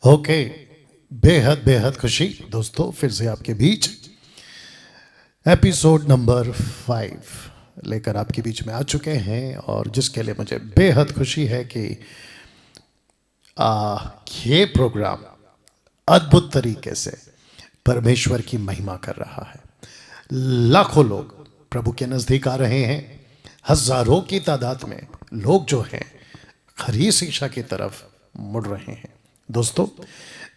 Okay, बेहद बेहद खुशी दोस्तों, फिर से आपके बीच एपिसोड नंबर 5 लेकर आपके बीच में आ चुके हैं। और जिसके लिए मुझे बेहद खुशी है कि ये प्रोग्राम अद्भुत तरीके से परमेश्वर की महिमा कर रहा है। लाखों लोग प्रभु के नज़दीक आ रहे हैं, हजारों की तादाद में लोग जो हैं खरी शिक्षा की तरफ मुड़ रहे हैं। दोस्तों,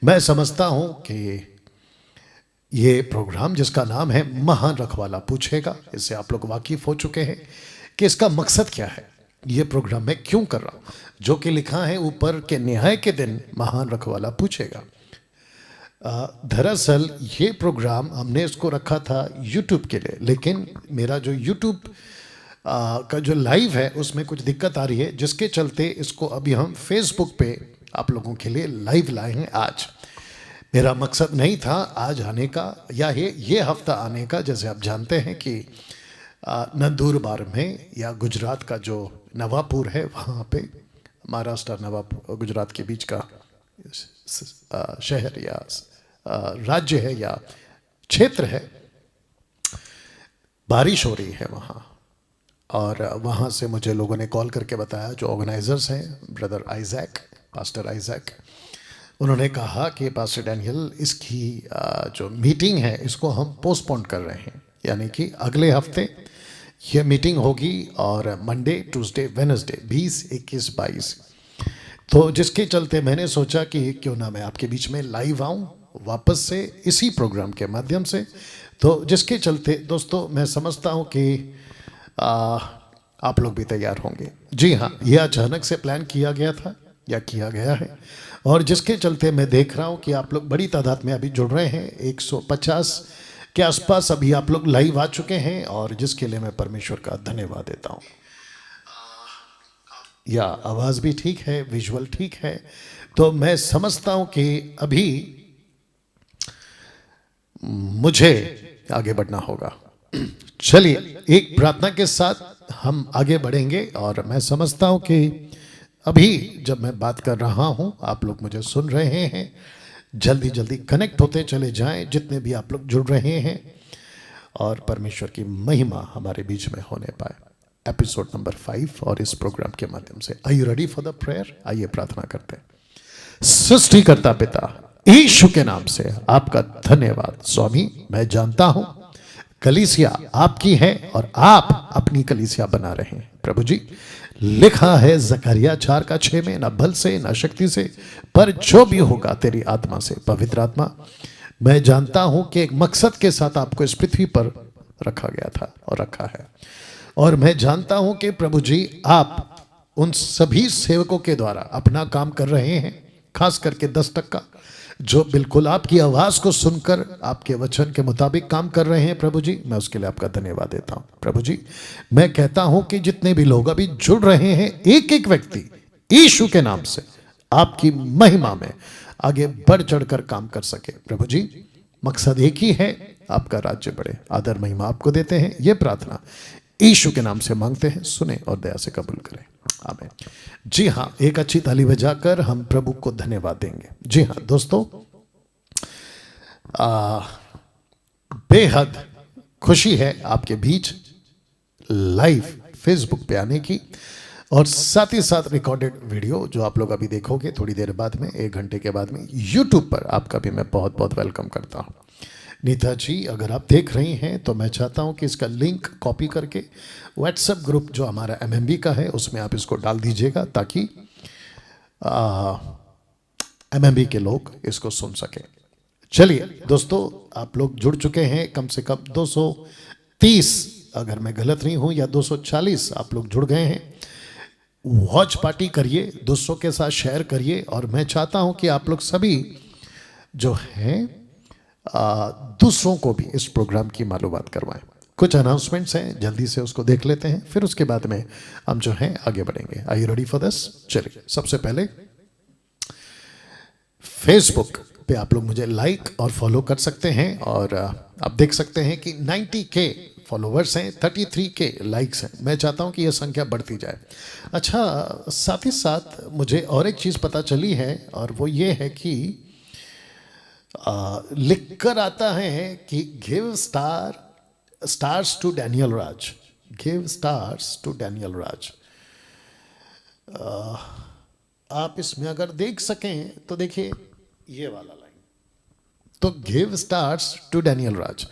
मैं समझता हूं कि ये प्रोग्राम जिसका नाम है महान रखवाला पूछेगा, इससे आप लोग वाकिफ हो चुके हैं कि इसका मकसद क्या है, ये प्रोग्राम मैं क्यों कर रहा हूं। जो कि लिखा है ऊपर के न्याय के दिन महान रखवाला पूछेगा। दरअसल ये प्रोग्राम हमने इसको रखा था यूट्यूब के लिए, लेकिन मेरा जो यूट्यूब का जो लाइव है उसमें कुछ दिक्कत आ रही है, जिसके चलते इसको अभी हम फेसबुक पे आप लोगों के लिए लाइव लाए हैं। आज मेरा मकसद नहीं था आज आने का या ये हफ्ता आने का। जैसे आप जानते हैं कि नंदुरबार में या गुजरात का जो नवापुर है वहाँ पे, महाराष्ट्र नवापुर गुजरात के बीच का शहर या राज्य है या क्षेत्र है, बारिश हो रही है वहाँ। और वहाँ से मुझे लोगों ने कॉल करके बताया, जो ऑर्गेनाइजर्स हैं, ब्रदर आइजैक, पास्टर आइजैक, उन्होंने कहा कि पास्टर डैनियल इसकी जो मीटिंग है इसको हम पोस्टपोन कर रहे हैं, यानी कि अगले हफ्ते ये मीटिंग होगी और मंडे, ट्यूसडे, वेडनेसडे 20, 21, 22। तो जिसके चलते मैंने सोचा कि क्यों ना मैं आपके बीच में लाइव आऊँ वापस से इसी प्रोग्राम के माध्यम से। तो जिसके चलते दोस्तों मैं समझता हूँ कि आप लोग भी तैयार होंगे। जी हाँ, यह अचानक से प्लान किया गया था या किया गया है, और जिसके चलते मैं देख रहा हूँ कि आप लोग बड़ी तादाद में अभी जुड़ रहे हैं। 150 के आसपास अभी आप लोग लाइव आ चुके हैं, और जिसके लिए मैं परमेश्वर का धन्यवाद देता हूँ। या आवाज़ भी ठीक है, विजुअल ठीक है, तो मैं समझता हूँ कि अभी मुझे आगे बढ़ना होगा। चलिए, एक प्रार्थना के साथ हम आगे बढ़ेंगे। और मैं समझता हूँ कि अभी जब मैं बात कर रहा हूँ आप लोग मुझे सुन रहे हैं, जल्दी जल्दी कनेक्ट होते चले जाएं जितने भी आप लोग जुड़ रहे हैं, और परमेश्वर की महिमा हमारे बीच में होने पाए। एपिसोड नंबर 5 और इस प्रोग्राम के माध्यम से are you ready for the prayer? आइए प्रार्थना करते हैं। सृष्टिकर्ता पिता यीशु के नाम से आपका धन्यवाद स्वामी। मैं जानता हूं कलीसिया आपकी है और आप अपनी कलीसिया बना रहे हैं प्रभु जी। लिखा है जकरिया 4:6 में, न बल से न शक्ति से, पर जो भी होगा तेरी आत्मा से, पवित्र आत्मा। मैं जानता हूं कि एक मकसद के साथ आपको इस पृथ्वी पर रखा गया था और रखा है, और मैं जानता हूं कि प्रभु जी आप उन सभी सेवकों के द्वारा अपना काम कर रहे हैं, खास करके 10% जो बिल्कुल आपकी आवाज़ को सुनकर आपके वचन के मुताबिक काम कर रहे हैं प्रभु जी। मैं उसके लिए आपका धन्यवाद देता हूं प्रभु जी। मैं कहता हूं कि जितने भी लोग अभी जुड़ रहे हैं, एक एक व्यक्ति यीशु के नाम से आपकी महिमा में आगे बढ़ चढ़कर काम कर सके प्रभु जी। मकसद एक ही है, आपका राज्य बढ़े। आदर महिमा आपको देते हैं, ये प्रार्थना यीशु के नाम से मांगते हैं, सुने और दया से कबूल करें, आमीन। जी हाँ, एक अच्छी ताली बजाकर हम प्रभु को धन्यवाद देंगे। जी हाँ दोस्तों, बेहद खुशी है आपके बीच लाइव फेसबुक पे आने की, और साथ ही साथ रिकॉर्डेड वीडियो जो आप लोग अभी देखोगे थोड़ी देर बाद में, 1 घंटे के बाद में यूट्यूब पर, आपका भी मैं बहुत बहुत वेलकम करता हूँ। नीता जी, अगर आप देख रही हैं तो मैं चाहता हूं कि इसका लिंक कॉपी करके व्हाट्सएप ग्रुप जो हमारा MMB का है उसमें आप इसको डाल दीजिएगा, ताकि MMB के लोग इसको सुन सकें। चलिए दोस्तों, आप लोग जुड़ चुके हैं, कम से कम 230 अगर मैं गलत नहीं हूं, या 240 आप लोग जुड़ गए हैं। वॉच पार्टी करिए, दोस्तों के साथ शेयर करिए, और मैं चाहता हूं कि आप लोग सभी जो हैं दूसरों को भी इस प्रोग्राम की मालूमात करवाएं। कुछ अनाउंसमेंट्स हैं, जल्दी से उसको देख लेते हैं, फिर उसके बाद में हम जो हैं आगे बढ़ेंगे। Are you ready for this? चलिए, सबसे पहले फेसबुक पे आप लोग मुझे लाइक और फॉलो कर सकते हैं, और आप देख सकते हैं कि 90K फॉलोवर्स हैं, 33 के लाइक्स हैं। मैं चाहता हूं कि यह संख्या बढ़ती जाए। अच्छा, साथ ही साथ मुझे और एक चीज़ पता चली है, और वो ये है कि लिख कर आता है कि give stars to Daniel Raj, give stars to Daniel Raj. आप इसमें अगर देख सकें तो देखिए ये वाला लाइन, तो गिव स्टार्स टू डैनियल राज।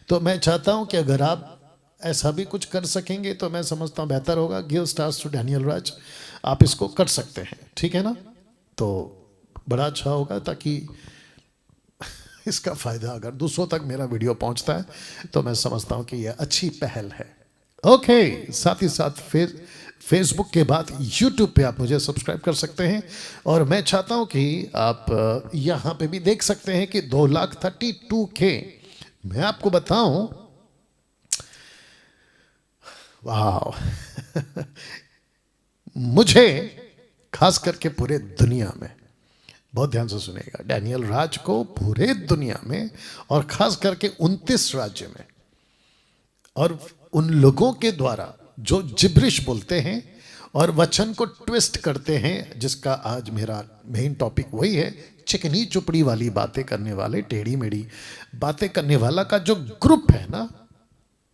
तो मैं चाहता हूं कि अगर आप ऐसा भी कुछ कर सकेंगे तो मैं समझता हूं बेहतर होगा। Give stars to Daniel Raj, आप इसको कर सकते हैं, ठीक है ना? तो बड़ा अच्छा होगा, ताकि इसका फ़ायदा अगर दूसरों तक मेरा वीडियो पहुंचता है तो मैं समझता हूं कि यह अच्छी पहल है। ओके, साथ ही साथ फेसबुक के बाद यूट्यूब पे आप मुझे सब्सक्राइब कर सकते हैं, और मैं चाहता हूं कि आप यहां पे भी देख सकते हैं कि 2,32,000। मैं आपको बताऊं, वाह मुझे खास करके पूरे दुनिया में, बहुत ध्यान से सुनिएगा, डैनियल राज को पूरे दुनिया में और खास करके 29 राज्य में, और उन लोगों के द्वारा जो जिब्रिश बोलते हैं और वचन को ट्विस्ट करते हैं, जिसका आज मेरा मेन टॉपिक वही है, चिकनी चुपड़ी वाली बातें करने वाले, टेढ़ी मेढ़ी बातें करने वाला का जो ग्रुप है ना,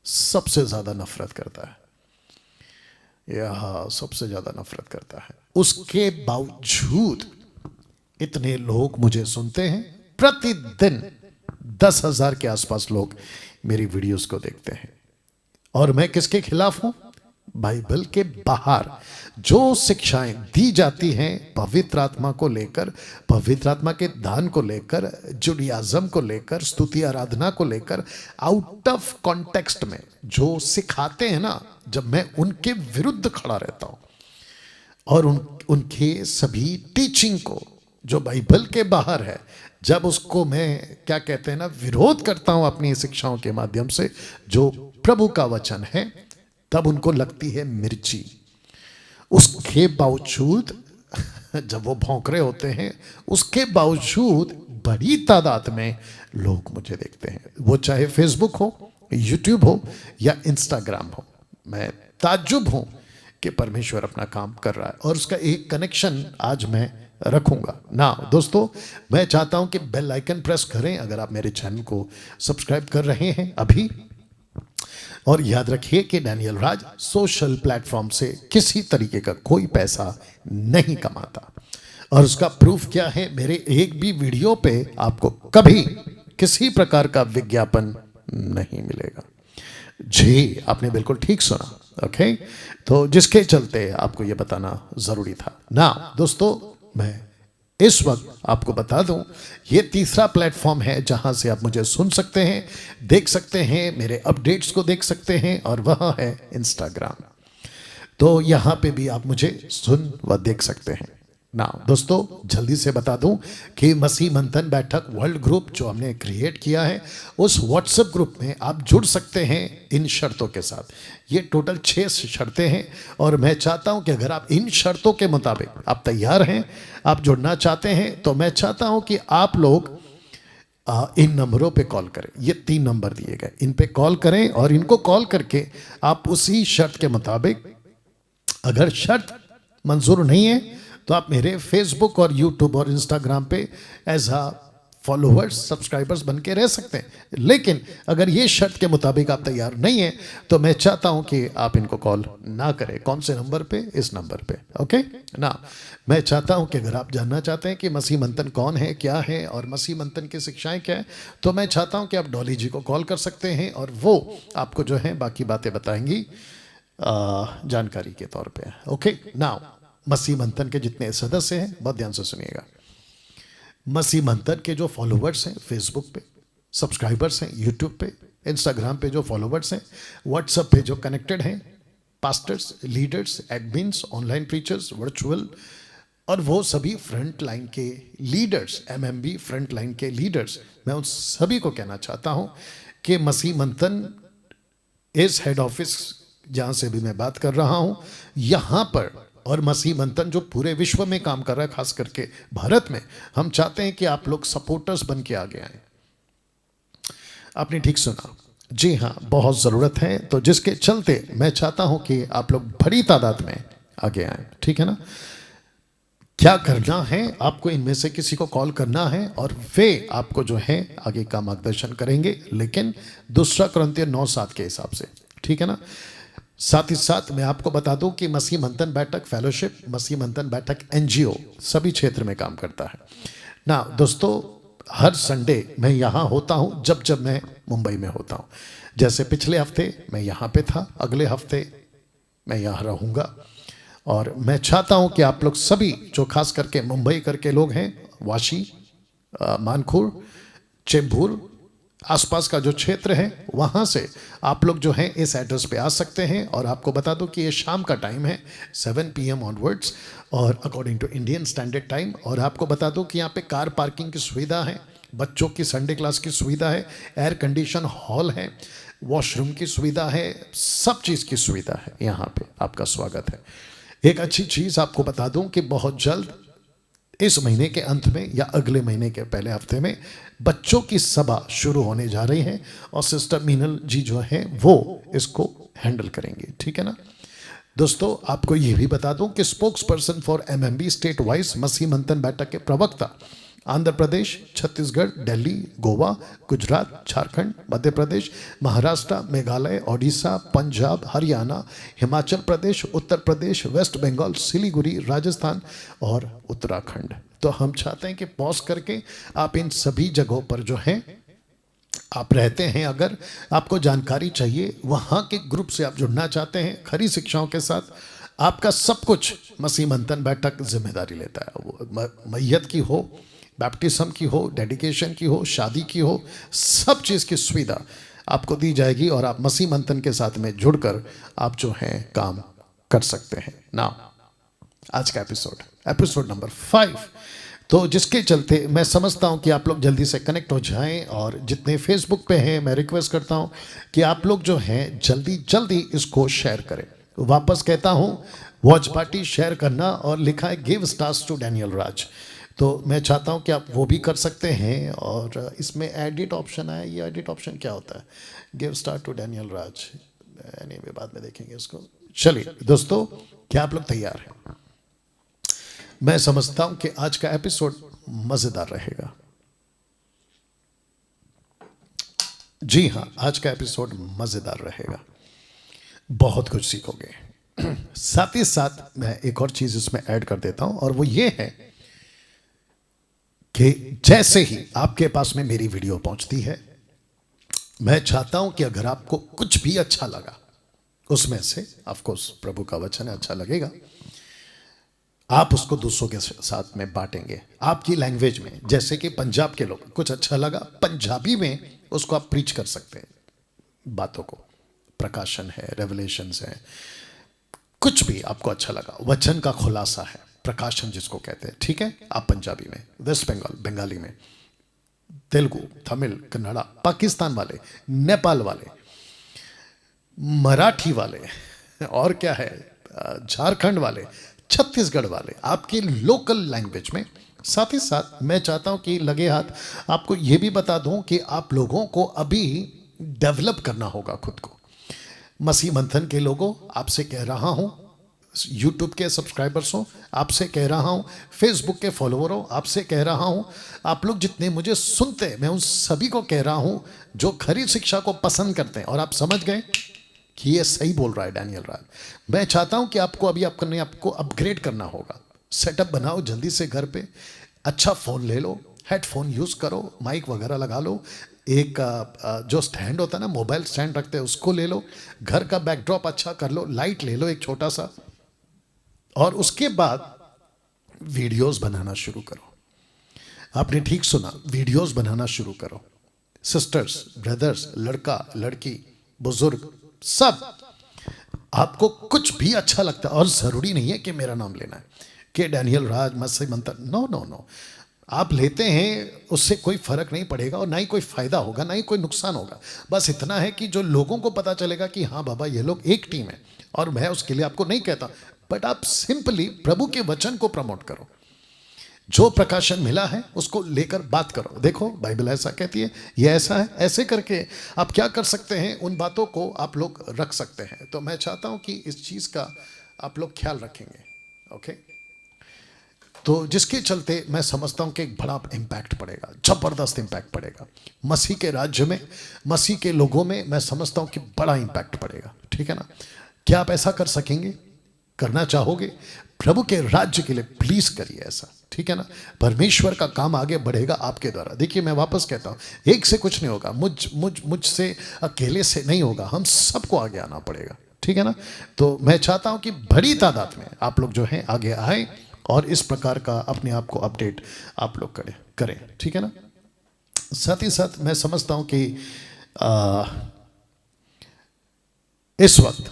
सबसे ज्यादा नफरत करता है, यह सबसे ज्यादा नफरत करता है। उसके बावजूद इतने लोग मुझे सुनते हैं, प्रतिदिन 10,000 के आसपास लोग मेरी वीडियोस को देखते हैं। और मैं किसके खिलाफ हूं? बाइबल के बाहर जो शिक्षाएं दी जाती हैं पवित्र आत्मा को लेकर, पवित्र आत्मा के दान को लेकर, जुडियाज्म को लेकर, स्तुति आराधना को लेकर, आउट ऑफ कॉन्टेक्स्ट में जो सिखाते हैं ना, जब मैं उनके विरुद्ध खड़ा रहता हूं और उनके सभी टीचिंग को जो बाइबल के बाहर है, जब उसको मैं क्या कहते हैं ना, विरोध करता हूं अपनी शिक्षाओं के माध्यम से जो प्रभु का वचन है, तब उनको लगती है मिर्ची। उसके बावजूद जब वो भौंकरे होते हैं, उसके बावजूद बड़ी तादाद में लोग मुझे देखते हैं, वो चाहे फेसबुक हो, यूट्यूब हो या इंस्टाग्राम हो। मैं ताज्जुब हूं कि परमेश्वर अपना काम कर रहा है, और उसका एक कनेक्शन आज मैं रखूंगा ना। दोस्तों, मैं चाहता हूं कि बेल आइकन प्रेस करें अगर आप मेरे चैनल को सब्सक्राइब कर रहे हैं अभी, और याद रखिए कि डैनियल राज सोशल प्लेटफॉर्म से किसी तरीके का कोई पैसा नहीं कमाता, और उसका प्रूफ क्या है, मेरे एक भी वीडियो पे आपको कभी किसी प्रकार का विज्ञापन नहीं मिलेगा। जी, आपने बिल्कुल ठीक सुना। ओके, तो जिसके चलते आपको यह बताना जरूरी था ना। दोस्तों, मैं इस वक्त आपको बता दूं, ये तीसरा प्लेटफॉर्म है जहां से आप मुझे सुन सकते हैं, देख सकते हैं, मेरे अपडेट्स को देख सकते हैं, और वह है इंस्टाग्राम। तो यहां पे भी आप मुझे सुन व देख सकते हैं ना। दोस्तों, जल्दी से बता दूं कि मसीह मंथन बैठक वर्ल्ड ग्रुप जो हमने क्रिएट किया है, उस व्हाट्सएप ग्रुप में आप जुड़ सकते हैं इन शर्तों के साथ। ये टोटल 6 शर्तें हैं, और मैं चाहता हूं कि अगर आप इन शर्तों के मुताबिक आप तैयार हैं, आप जुड़ना चाहते हैं, तो मैं चाहता हूं कि आप लोग इन नंबरों पे कॉल करें। ये 3 नंबर दिए गए, इन पे कॉल करें, और इनको कॉल करके आप उसी शर्त के मुताबिक, अगर शर्त मंजूर नहीं है तो आप मेरे फेसबुक और यूट्यूब और इंस्टाग्राम पे एज अ फॉलोअर्स, सब्सक्राइबर्स बन के रह सकते हैं। लेकिन अगर ये शर्त के मुताबिक आप तैयार नहीं हैं, तो मैं चाहता हूं कि आप इनको कॉल ना करें। कौन से नंबर पे? इस नंबर पे। ओके ना। मैं चाहता हूं कि अगर आप जानना चाहते हैं कि मसीह मंथन कौन है, क्या है, और मसीह मंथन की शिक्षाएं क्या है, तो मैं चाहता हूं कि आप डॉली जी को कॉल कर सकते हैं, और वो आपको जो है बाकी बातें बताएंगी जानकारी के तौर पे। ओके नाउ, मसीह मंथन के जितने सदस्य हैं, बहुत ध्यान से सुनिएगा। मसीह मंथन के जो फॉलोवर्स हैं फेसबुक पे, सब्सक्राइबर्स हैं यूट्यूब पे, इंस्टाग्राम पे जो फॉलोवर्स हैं, व्हाट्सएप पे जो कनेक्टेड हैं, pastors, leaders, admins, online preachers, virtual, और वो सभी फ्रंट लाइन के लीडर्स, एमएमबी फ्रंट लाइन के लीडर्स, मैं उन सभी को कहना चाहता हूं कि मसीह मंथन इस हेड ऑफिस जहां से भी मैं बात कर रहा हूं, यहां पर, और मसीह मंथन जो पूरे विश्व में काम कर रहा है, खास करके भारत में, हम चाहते हैं कि आप लोग सपोर्टर्स बन के आगे आए। आपने ठीक सुना, जी हाँ, बहुत ज़रूरत है, तो जिसके चलते मैं चाहता हूं कि आप लोग बड़ी तादाद में आगे आए, ठीक है ना। क्या करना है, आपको इनमें से किसी को कॉल करना है और वे आपको जो है आगे का मार्गदर्शन करेंगे, लेकिन दूसरा कुरिन्थियों 9:7 के हिसाब से, ठीक है ना। साथ ही साथ मैं आपको बता दूं कि मसीह मंथन बैठक फेलोशिप, मसीह मंथन बैठक एनजीओ सभी क्षेत्र में काम करता है ना। दोस्तों, हर संडे मैं यहाँ होता हूँ जब जब मैं मुंबई में होता हूँ। जैसे पिछले हफ्ते मैं यहाँ पे था, अगले हफ्ते मैं यहाँ रहूँगा। और मैं चाहता हूँ कि आप लोग सभी जो खास करके मुंबई करके लोग हैं, वाशी, मानखुर, चेंबूर, आसपास का जो क्षेत्र है, वहाँ से आप लोग जो हैं इस एड्रेस पे आ सकते हैं। और आपको बता दूं कि ये शाम का टाइम है 7 PM ऑनवर्ड्स और according to Indian standard time. और आपको बता दूं कि यहाँ पे कार पार्किंग की सुविधा है, बच्चों की संडे क्लास की सुविधा है, एयर कंडीशन हॉल है, वॉशरूम की सुविधा है, सब चीज़ की सुविधा है। यहाँ पे आपका स्वागत है। एक अच्छी चीज़ आपको बता दूं कि बहुत जल्द इस महीने के अंत में या अगले महीने के पहले हफ्ते में बच्चों की सभा शुरू होने जा रही है और सिस्टर मीनल जी जो है वो इसको हैंडल करेंगे, ठीक है ना। दोस्तों, आपको ये भी बता दूं कि spokesperson for MMB state wise Masih Manthan Baithak के प्रवक्ता आंध्र प्रदेश, छत्तीसगढ़, दिल्ली, गोवा, गुजरात, झारखंड, मध्य प्रदेश, महाराष्ट्र, मेघालय, ओडिशा, पंजाब, हरियाणा, हिमाचल प्रदेश, उत्तर प्रदेश, वेस्ट बंगाल, सिलीगुड़ी, राजस्थान और उत्तराखंड। तो हम चाहते हैं कि पॉज करके आप इन सभी जगहों पर जो हैं आप रहते हैं, अगर आपको जानकारी चाहिए, वहाँ के ग्रुप से आप जुड़ना चाहते हैं खरी शिक्षाओं के साथ, आपका सब कुछ मसीह मंथन बैठक जिम्मेदारी लेता है। वो मैयत की हो, बैप्टिज्म की हो, डेडिकेशन की हो, शादी की हो, सब चीज़ की सुविधा आपको दी जाएगी और आप मसीह मंथन के साथ में जुड़कर आप जो हैं काम कर सकते हैं ना। आज का एपिसोड नंबर 5, तो जिसके चलते मैं समझता हूं कि आप लोग जल्दी से कनेक्ट हो जाएं। और जितने फेसबुक पे हैं, मैं रिक्वेस्ट करता हूं कि आप लोग जो हैं जल्दी इसको शेयर करें। वापस कहता हूं, वॉच पार्टी शेयर करना, और लिखा है गिव स्टार्स टू डैनियल राज, तो मैं चाहता हूं कि आप वो भी कर सकते हैं। और इसमें एडिट ऑप्शन है, ये एडिट ऑप्शन क्या होता है, give star to Daniel Raj, anyway बाद में देखेंगे इसको। चलिए दोस्तों, क्या आप लोग तैयार हैं? मैं समझता हूं कि आज का एपिसोड मजेदार रहेगा। जी हां, आज का एपिसोड मजेदार रहेगा, बहुत कुछ सीखोगे। साथ ही साथ मैं एक और चीज इसमें ऐड कर देता हूं, और वो ये है कि जैसे ही आपके पास में मेरी वीडियो पहुंचती है, मैं चाहता हूं कि अगर आपको कुछ भी अच्छा लगा उसमें से, ऑफ कोर्स प्रभु का वचन है, अच्छा लगेगा, आप उसको दूसरों के साथ में बांटेंगे आपकी लैंग्वेज में। जैसे कि पंजाब के लोग, कुछ अच्छा लगा पंजाबी में उसको आप प्रीच कर सकते हैं, बातों को, प्रकाशन है, रेवलेशंस है, कुछ भी आपको अच्छा लगा, वचन का खुलासा है, प्रकाशन जिसको कहते हैं, ठीक है, आप पंजाबी में, वेस्ट बंगाल बंगाली में, तेलुगु, तमिल, कन्नड़ा, पाकिस्तान वाले, नेपाल वाले, मराठी वाले, और क्या है, झारखंड वाले, छत्तीसगढ़ वाले, आपके लोकल लैंग्वेज में। साथ ही साथ मैं चाहता हूं कि लगे हाथ आपको यह भी बता दूं कि आप लोगों को अभी डेवलप करना होगा खुद को। मसीह मंथन के लोगों, आपसे कह रहा हूं, यूट्यूब के सब्सक्राइबर्स हो, आपसे कह रहा हूं, फेसबुक के फॉलोअरों, आपसे कह रहा हूं, आप लोग जितने मुझे सुनते हैं, मैं उन सभी को कह रहा हूं जो खरी शिक्षा को पसंद करते हैं। और आप समझ गए कि ये सही बोल रहा है डैनियल राज। मैं चाहता हूं कि आपको अभी आपको अपग्रेड करना होगा। सेटअप बनाओ जल्दी से घर पे, अच्छा फ़ोन ले लो, हेडफोन यूज़ करो, माइक वगैरह लगा लो, एक जो स्टैंड होता है ना, मोबाइल स्टैंड रखते हैं, उसको ले लो, घर का बैकड्रॉप अच्छा कर लो, लाइट ले लो एक छोटा सा, और उसके बाद वीडियोस बनाना शुरू करो। आपने ठीक सुना, वीडियोस बनाना शुरू करो। सिस्टर्स, ब्रदर्स, लड़का लड़की, बुजुर्ग, सब, आपको कुछ भी अच्छा लगता है, और जरूरी नहीं है कि मेरा नाम लेना है कि डैनियल राज मसीह मंथन, नो नो नो, आप लेते हैं उससे कोई फर्क नहीं पड़ेगा, और ना ही कोई फायदा होगा, ना ही कोई नुकसान होगा। बस इतना है कि जो लोगों को पता चलेगा कि हाँ बाबा ये लोग एक टीम है, और मैं उसके लिए आपको नहीं कहता, बट आप सिंपली प्रभु के वचन को प्रमोट करो। जो प्रकाशन मिला है उसको लेकर बात करो। देखो बाइबल ऐसा कहती है, ये ऐसा है, ऐसे करके आप क्या कर सकते हैं, उन बातों को आप लोग रख सकते हैं। तो मैं चाहता हूं कि इस चीज़ का आप लोग ख्याल रखेंगे। ओके, तो जिसके चलते मैं समझता हूं कि एक बड़ा इम्पैक्ट पड़ेगा, जबरदस्त इम्पैक्ट पड़ेगा मसीह के राज्य में, मसीह के लोगों में। मैं समझता हूं कि बड़ा इम्पैक्ट पड़ेगा। ठीक है ना? क्या आप ऐसा कर सकेंगे? करना चाहोगे? प्रभु के राज्य के लिए प्लीज करिए ऐसा। ठीक है ना? परमेश्वर का काम आगे बढ़ेगा आपके द्वारा। देखिए मैं वापस कहता हूं, एक से कुछ नहीं होगा, मुझसे अकेले से नहीं होगा, हम सबको आगे आना पड़ेगा। ठीक है ना? तो मैं चाहता हूं कि बड़ी तादाद में आप लोग जो हैं आगे आए और इस प्रकार का अपने आप को अपडेट आप लोग करें। ठीक है ना? साथ ही साथ मैं समझता हूं कि इस वक्त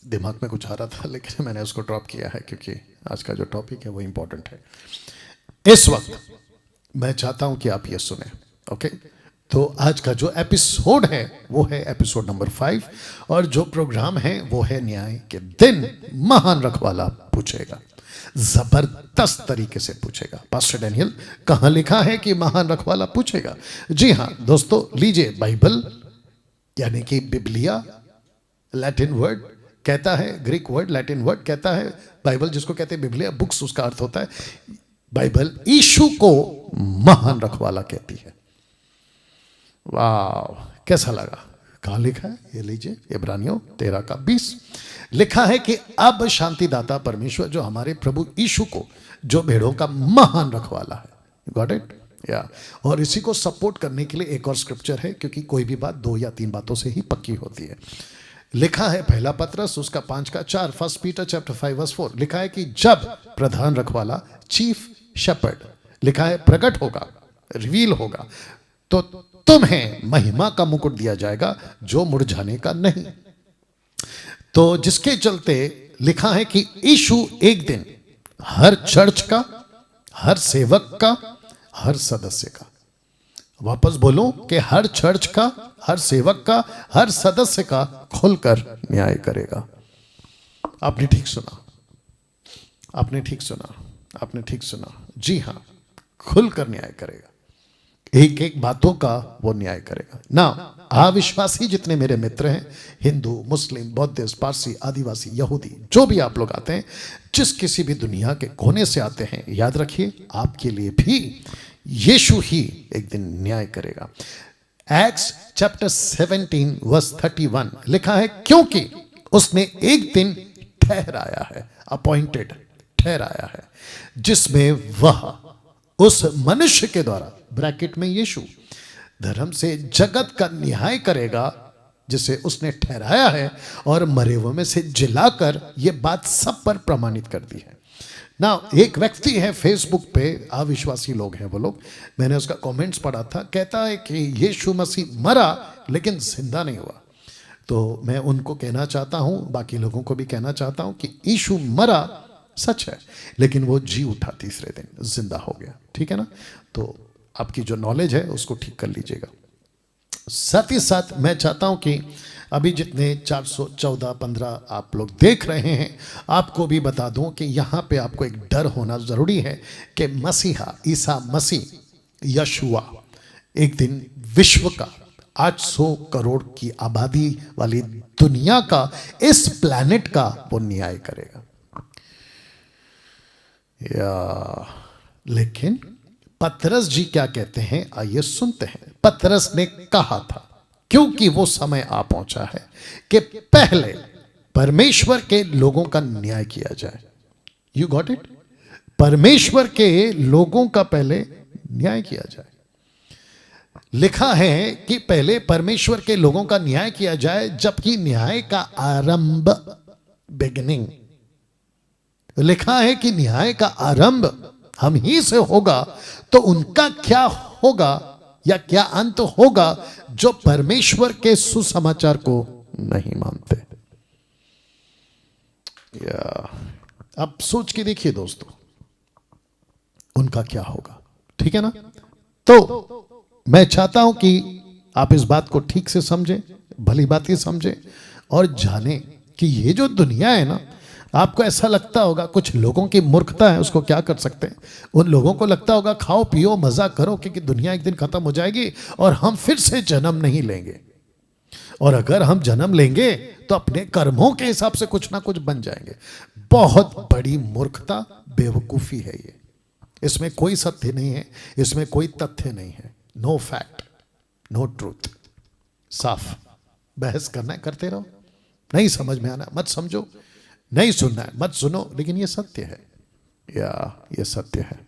दिमाग में कुछ आ रहा था लेकिन मैंने उसको ड्रॉप किया है क्योंकि आज का जो टॉपिक है वो इंपॉर्टेंट है। इस वक्त मैं चाहता हूं कि आप ये सुने। ओके, तो आज का जो एपिसोड है वो है एपिसोड नंबर 5 और जो प्रोग्राम है वो है न्याय के दिन महान रखवाला पूछेगा। जबरदस्त तरीके से पूछेगा। पास्टर डैनियल, कहां लिखा है कि महान रखवाला पूछेगा? जी हां दोस्तों, लीजिए बाइबल यानी कि बिबलिया, लैटिन वर्ड कहता है, ग्रीक वर्ड लैटिन वर्ड कहता है बाइबल, जिसको कहते हैं बिबलिया बुक्स, उसका अर्थ होता है बाइबल यीशु को महान रखवाला कहती है। वाह, कैसा लगा? कहां लिखा है? ये लीजिए, इब्रानियों 13:20 लिखा है कि अब शांतिदाता परमेश्वर जो हमारे प्रभु यीशु को, जो भेड़ों का महान रखवाला है। Got it? या और इसी को सपोर्ट करने के लिए एक और स्क्रिप्चर है, क्योंकि कोई भी बात 2 या 3 बातों से ही पक्की होती है। लिखा है पहला पत्रस उसका 5:4, 1 पीटर चैप्टर 5:4 लिखा है कि जब प्रधान रखवाला, चीफ शेपर्ड लिखा है, प्रकट होगा, रिवील होगा, तो तुम्हें महिमा का मुकुट दिया जाएगा जो मुरझाने का नहीं। तो जिसके चलते लिखा है कि यीशु एक दिन हर चर्च का, हर सेवक का, हर सदस्य का, वापस बोलूं कि हर चर्च का, हर सेवक का, हर सदस्य का खुलकर न्याय करेगा। आपने ठीक सुना, आपने ठीक सुना, आपने ठीक सुना। जी हां, खुलकर न्याय करेगा, एक एक बातों का वो न्याय करेगा ना। अविश्वासी जितने मेरे मित्र हैं, हिंदू, मुस्लिम, बौद्धिस्ट, पारसी, आदिवासी, यहूदी, जो भी आप लोग आते हैं, जिस किसी भी दुनिया के कोने से आते हैं, याद रखिए आपके लिए भी यीशु ही एक दिन न्याय करेगा। एक्ट्स चैप्टर 17 वर्स 31 लिखा है, क्योंकि उसने एक दिन ठहराया है, अपॉइंटेड, ठहराया है, जिसमें वह उस मनुष्य के द्वारा, ब्रैकेट में यीशु, धर्म से जगत का न्याय करेगा, जिसे उसने ठहराया है और मरे हुए में से जिलाकर यह बात सब पर प्रमाणित कर दी है ना। एक व्यक्ति है फेसबुक पे, अविश्वासी लोग हैं वो लोग, मैंने उसका कमेंट्स पढ़ा था, कहता है कि यीशु मसीह मरा लेकिन जिंदा नहीं हुआ। तो मैं उनको कहना चाहता हूं, बाकी लोगों को भी कहना चाहता हूं कि यीशु मरा सच है, लेकिन वो जी उठा तीसरे दिन, जिंदा हो गया। ठीक है ना? तो आपकी जो नॉलेज है उसको ठीक कर लीजिएगा। साथ ही साथ मैं चाहता हूं कि अभी जितने 414-15 आप लोग देख रहे हैं, आपको भी बता दूं कि यहां पे आपको एक डर होना जरूरी है कि मसीहा, ईसा मसीह, यशुआ एक दिन विश्व का 800 करोड़ की आबादी वाली दुनिया का, इस प्लैनेट का वो न्याय करेगा। या लेकिन पतरस जी क्या कहते हैं, आइए सुनते हैं। पतरस ने कहा था, क्योंकि वो समय आ पहुंचा है कि पहले परमेश्वर के लोगों का न्याय किया जाए। You got it? परमेश्वर के लोगों का पहले न्याय किया जाए। लिखा है कि पहले परमेश्वर के लोगों का न्याय किया जाए, जबकि न्याय का आरंभ, बिगिनिंग, लिखा है कि न्याय का आरंभ हम ही से होगा, तो उनका क्या होगा या क्या अंत होगा जो परमेश्वर के सुसमाचार को नहीं मानते। या अब सोच के देखिए दोस्तों, उनका क्या होगा। ठीक है ना? तो मैं चाहता हूं कि आप इस बात को ठीक से समझें, भली बात ही समझें और जानें कि ये जो दुनिया है ना, आपको ऐसा लगता होगा, कुछ लोगों की मूर्खता है, उसको क्या कर सकते हैं। उन लोगों को लगता होगा खाओ पियो मजा करो, क्योंकि दुनिया एक दिन खत्म हो जाएगी और हम फिर से जन्म नहीं लेंगे, और अगर हम जन्म लेंगे तो अपने कर्मों के हिसाब से कुछ ना कुछ बन जाएंगे। बहुत बड़ी मूर्खता, बेवकूफी है ये। इसमें कोई सत्य नहीं है, इसमें कोई तथ्य नहीं है। No fact, no truth. साफ बहस करना है, करते रहो। नहीं समझ में आना मत समझो, नहीं सुनना है मत सुनो, लेकिन ये सत्य है, या ये सत्य है,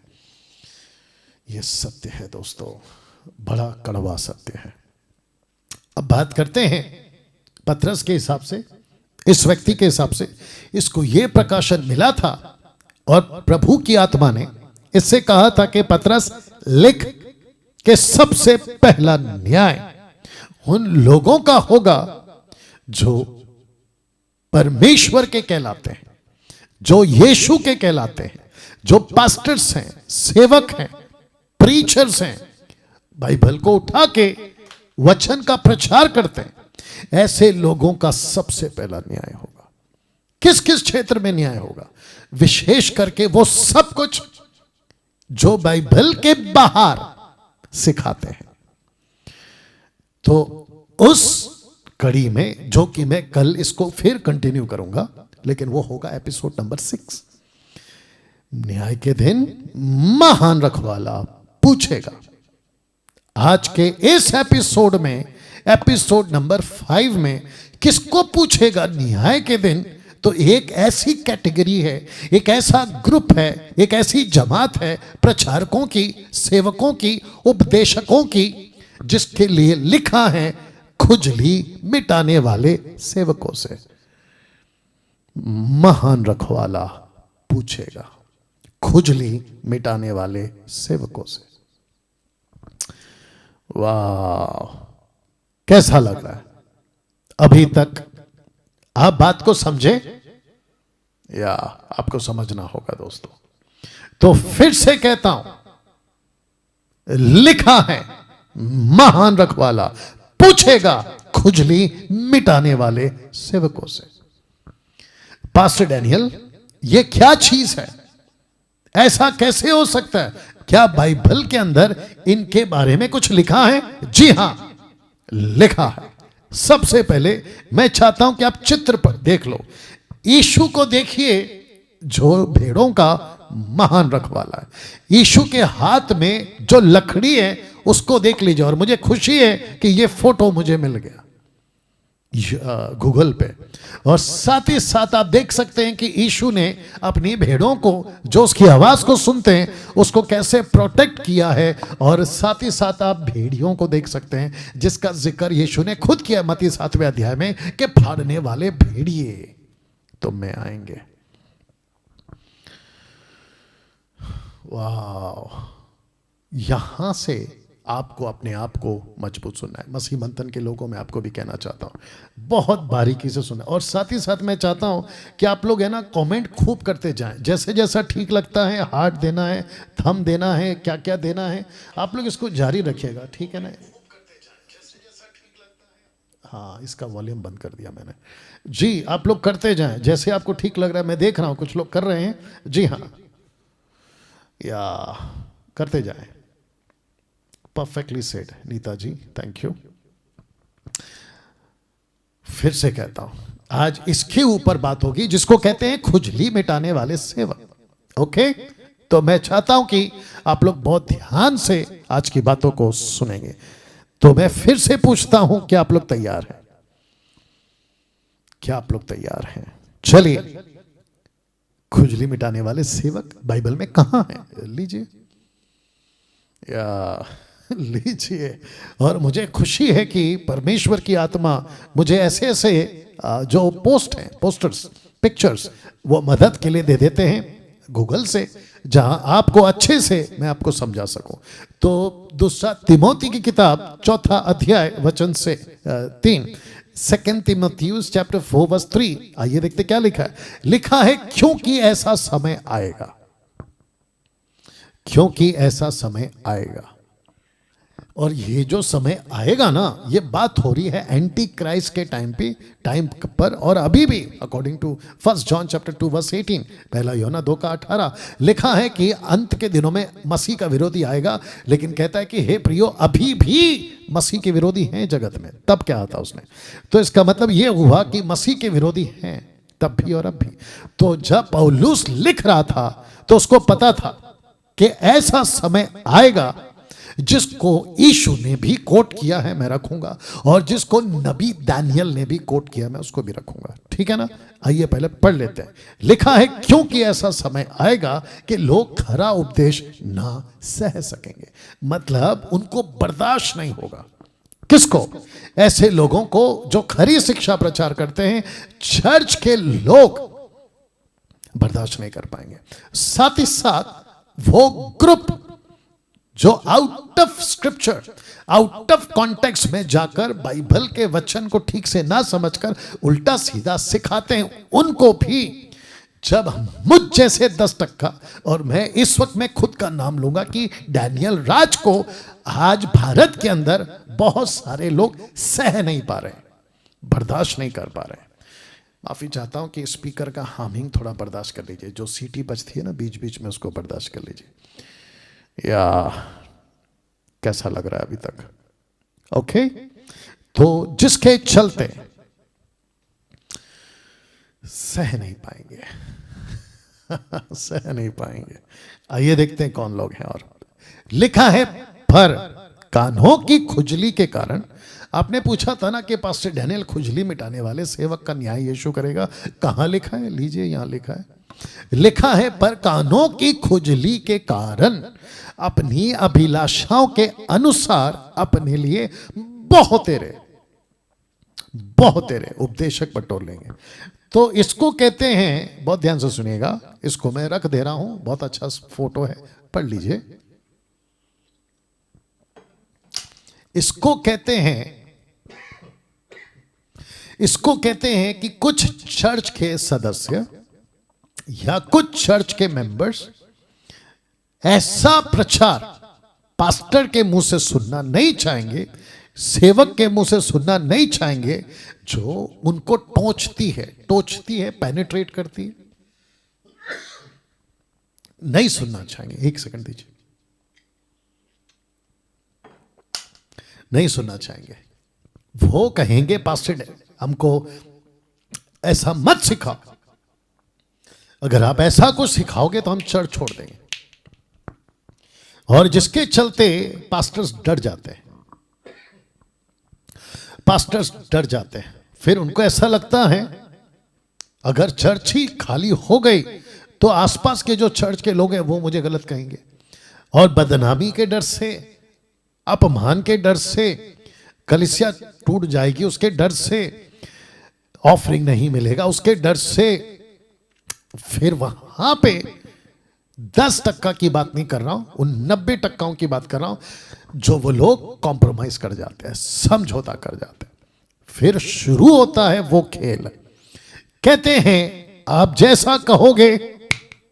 ये सत्य है दोस्तों, बड़ा कड़वा सत्य है। अब बात करते हैं पतरस के हिसाब से, इस व्यक्ति के हिसाब से। इसको यह प्रकाशन मिला था और प्रभु की आत्मा ने इससे कहा था कि पतरस लिख के सबसे पहला न्याय उन लोगों का होगा जो परमेश्वर के कहलाते हैं, जो यीशु के कहलाते हैं, जो पास्टर्स हैं, सेवक हैं, प्रीचर्स हैं, बाइबल को उठा के वचन का प्रचार करते हैं। ऐसे लोगों का सबसे पहला न्याय होगा। किस किस क्षेत्र में न्याय होगा? विशेष करके वो सब कुछ जो बाइबल के बाहर सिखाते हैं। तो उस कड़ी में, जो कि मैं कल इसको फिर कंटिन्यू करूंगा, लेकिन वो होगा एपिसोड नंबर 6। न्याय के दिन महान रखवाला पूछेगा। आज के इस एपिसोड में, एपिसोड नंबर 5 में किसको पूछेगा न्याय के दिन? तो एक ऐसी कैटेगरी है, एक ऐसा ग्रुप है, एक ऐसी जमात है प्रचारकों की, सेवकों की, उपदेशकों की, जिसके लिए लिखा है खुजली मिटाने वाले सेवकों से महान रखवाला पूछेगा। खुजली मिटाने वाले सेवकों से। वाह, कैसा लग रहा है? अभी तक आप बात को समझे या आपको समझना होगा दोस्तों? तो फिर से कहता हूं, लिखा है महान रखवाला पूछेगा खुजली मिटाने वाले सेवकों से। पास्टर डैनियल, ये क्या चीज है? ऐसा कैसे हो सकता है? क्या बाइबल के अंदर इनके बारे में कुछ लिखा है? जी हां, लिखा है। सबसे पहले मैं चाहता हूं कि आप चित्र पर देख लो। यीशु को देखिए, जो भेड़ों का महान रखवाला है। यीशु के हाथ में जो लकड़ी है उसको देख लीजिए। और मुझे खुशी है कि ये फोटो मुझे मिल गया गूगल पे। और साथ ही साथ आप देख सकते हैं कि यीशु ने अपनी भेड़ों को, जो उसकी आवाज को सुनते हैं, उसको कैसे प्रोटेक्ट किया है। और साथ ही साथ आप भेड़ियों को देख सकते हैं, जिसका जिक्र यीशु ने खुद किया मत्ती 7वें अध्याय में, कि फाड़ने वाले भेड़िए तुम में आएंगे। वाह, यहां से आपको अपने आप को मजबूत सुनना है। मसीह मंथन के लोगों में आपको भी कहना चाहता हूं, बहुत बारीकी से सुनना। और साथ ही साथ मैं चाहता हूं कि आप लोग है ना कमेंट खूब करते जाएं, जैसे जैसा ठीक लगता है। हार्ट देना है, थंब देना है, क्या क्या देना है, आप लोग इसको जारी रखिएगा, ठीक है ना? हाँ, इसका वॉल्यूम बंद कर दिया मैंने। जी, आप लोग करते जाएं जैसे आपको ठीक लग रहा है। मैं देख रहा हूं कुछ लोग कर रहे हैं। जी हाँ, या करते जाएं। Perfectly said Neeta ji, thank you. फिर से कहता हूं, आज इसके ऊपर बात होगी जिसको कहते हैं खुजली मिटाने वाले सेवक। ओके, तो मैं चाहता हूं कि आप लोग बहुत ध्यान से आज की बातों को सुनेंगे। तो मैं फिर से पूछता हूं, क्या आप लोग तैयार हैं? क्या आप लोग तैयार हैं? चलिए, खुजली मिटाने वाले सेवक बाइबल में कहां है? लीजिए या लीजिए। और मुझे खुशी है कि परमेश्वर की आत्मा मुझे ऐसे ऐसे जो पोस्ट हैं, पोस्टर्स, पिक्चर्स, वो मदद के लिए दे देते हैं गूगल से, जहां आपको अच्छे से मैं आपको समझा सकूं। तो दूसरा तिमोथी की किताब 4 अध्याय वचन से 3, 2 तिमोथियुस चैप्टर 4 वर्स 3। आइए देखते क्या लिखा है। लिखा है, क्योंकि ऐसा समय आएगा, क्योंकि ऐसा समय आएगा, और ये जो समय आएगा ना, ये बात हो रही है एंटी क्राइस्ट के टाइम पर, और अभी भी according to 1 John chapter 2 verse 18, पहला यूहन्ना 2 का 18 लिखा है कि अंत के दिनों में मसीह का विरोधी आएगा। लेकिन कहता है कि हे प्रियो, अभी भी मसीह के विरोधी हैं जगत में। तब क्या आता उसने, तो इसका मतलब ये हुआ कि मसीह के विरोधी हैं तब भी और अब भी। तो जब पौलुस लिख रहा था तो उसको पता था कि ऐसा समय आएगा जिसको यीशु ने भी कोट किया है मैं रखूंगा, और जिसको नबी दानियल ने भी कोट किया मैं उसको भी रखूंगा। ठीक है ना, आइए पहले पढ़ लेते हैं। लिखा है क्योंकि ऐसा समय आएगा कि लोग खरा उपदेश ना सह सकेंगे, मतलब उनको बर्दाश्त नहीं होगा। किसको? ऐसे लोगों को जो खरी शिक्षा प्रचार करते हैं, चर्च के लोग बर्दाश्त नहीं कर पाएंगे। साथ ही साथ वो ग्रुप जो out of scripture, out of context में जाकर बाइबल के वचन को ठीक से ना समझकर उल्टा सीधा सिखाते हैं, उनको भी जब मुझ जैसे 10%, और मैं इस वक्त मैं खुद का नाम लूंगा कि डैनियल राज को आज भारत के अंदर बहुत सारे लोग सह नहीं पा रहे, बर्दाश्त नहीं कर पा रहे। माफी चाहता हूं कि स्पीकर का हामिंग थोड़ा बर्दाश्त कर लीजिए, जो सीटी बजती है ना बीच बीच में, उसको बर्दाश्त कर लीजिए। या कैसा लग रहा है अभी तक? ओके, तो जिसके चलते सह नहीं पाएंगे सह नहीं पाएंगे। आइए देखते हैं कौन लोग हैं। और लिखा है पर कानों की खुजली के कारण। आपने पूछा था ना कि पास्टर डैनियल, खुजली मिटाने वाले सेवक का न्याय यीशु करेगा, कहां लिखा है? लीजिए यहां लिखा है, लिखा है पर कानों की खुजली के कारण अपनी अभिलाषाओं के अनुसार अपने लिए बहुतेरे उपदेशक बटोर लेंगे। तो इसको कहते हैं, बहुत ध्यान से सुनिएगा, इसको मैं रख दे रहा हूं, बहुत अच्छा फोटो है, पढ़ लीजिए। इसको कहते हैं कि कुछ चर्च के सदस्य या कुछ चर्च के मेंबर्स ऐसा प्रचार पास्टर के मुंह से सुनना नहीं चाहेंगे, सेवक के मुंह से सुनना नहीं चाहेंगे, जो उनको टोचती है, पेनिट्रेट करती है, नहीं सुनना चाहेंगे। एक सेकंड दीजिए, नहीं सुनना चाहेंगे। वो कहेंगे पास्टर हमको ऐसा मत सिखाओ, अगर आप ऐसा कुछ सिखाओगे तो हम चर्च छोड़ देंगे। और जिसके चलते पास्टर्स डर जाते हैं, फिर उनको ऐसा लगता है अगर चर्च ही खाली हो गई तो आसपास के जो चर्च के लोग हैं वो मुझे गलत कहेंगे, और बदनामी के डर से, अपमान के डर से, कलीसिया टूट जाएगी उसके डर से, ऑफरिंग नहीं मिलेगा उसके डर से, फिर वहां पे 10% की बात नहीं कर रहा हूं, उन 90% की बात कर रहा हूं, जो वो लोग कॉम्प्रोमाइज कर जाते हैं, समझौता कर जाते हैं। फिर शुरू होता है वो खेल। कहते हैं आप जैसा कहोगे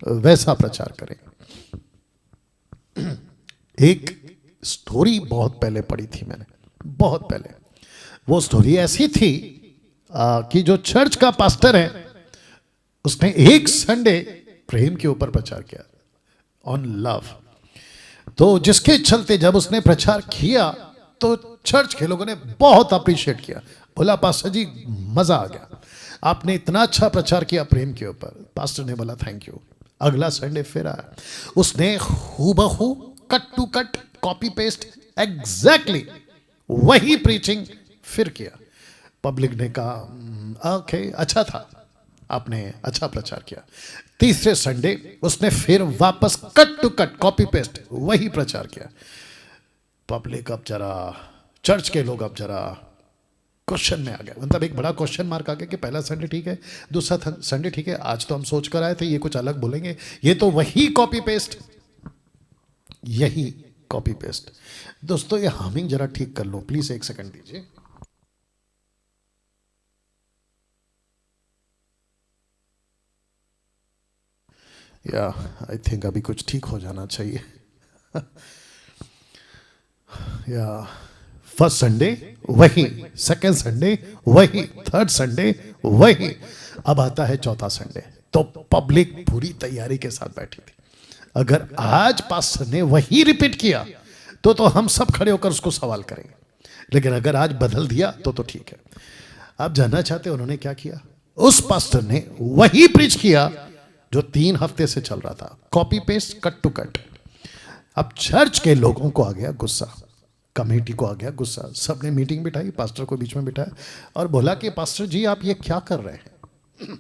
वैसा प्रचार करें। एक स्टोरी बहुत पहले पढ़ी थी मैंने, बहुत पहले। वो स्टोरी ऐसी थी कि जो चर्च का पास्टर है उसने एक संडे प्रेम के ऊपर प्रचार किया, ऑन लव। तो जिसके चलते जब उसने प्रचार किया तो चर्च के लोगों ने बहुत अप्रिशिएट किया, बोला पास्टर जी मजा आ गया, आपने इतना अच्छा प्रचार किया प्रेम के ऊपर। पास्टर ने बोला थैंक यू। अगला संडे फिर आया, उसने हूबहू cut to cut copy paste exactly वही प्रीचिंग फिर किया। पब्लिक ने कहा ओके अच्छा था, आपने अच्छा प्रचार किया। तीसरे संडे उसने फिर वापस cut to cut copy paste वही प्रचार किया। पब्लिक अब जरा, चर्च के लोग अब जरा क्वेश्चन में आ गए, मतलब एक बड़ा क्वेश्चन मार्क आ गया कि पहला संडे ठीक है, दूसरा संडे ठीक है, आज तो हम सोच कर आए थे ये कुछ अलग बोलेंगे, ये तो वही कॉपी पेस्ट, यही कॉपी पेस्ट। दोस्तों ये हामिंग जरा ठीक कर लो प्लीज, एक सेकंड दीजिए। या आई थिंक अभी कुछ ठीक हो जाना चाहिए। या फर्स्ट संडे वही, सेकेंड संडे वही, थर्ड संडे वही, अब आता है चौथा संडे। तो पब्लिक पूरी तैयारी के साथ बैठी थी। अगर आज पास्टर ने वही रिपीट किया तो हम सब खड़े होकर उसको सवाल करेंगे, लेकिन अगर आज बदल दिया तो ठीक है। आप जानना चाहते हैं उन्होंने क्या किया? उस पास्टर ने वही प्रीच किया जो 3 हफ्ते से चल रहा था, copy paste, cut to cut. अब चर्च के लोगों को आ गया गुस्सा, कमेटी को आ गया गुस्सा। सबने मीटिंग बिठाई, पास्टर को बीच में बिठाया और बोला कि पास्टर जी आप ये क्या कर रहे हैं?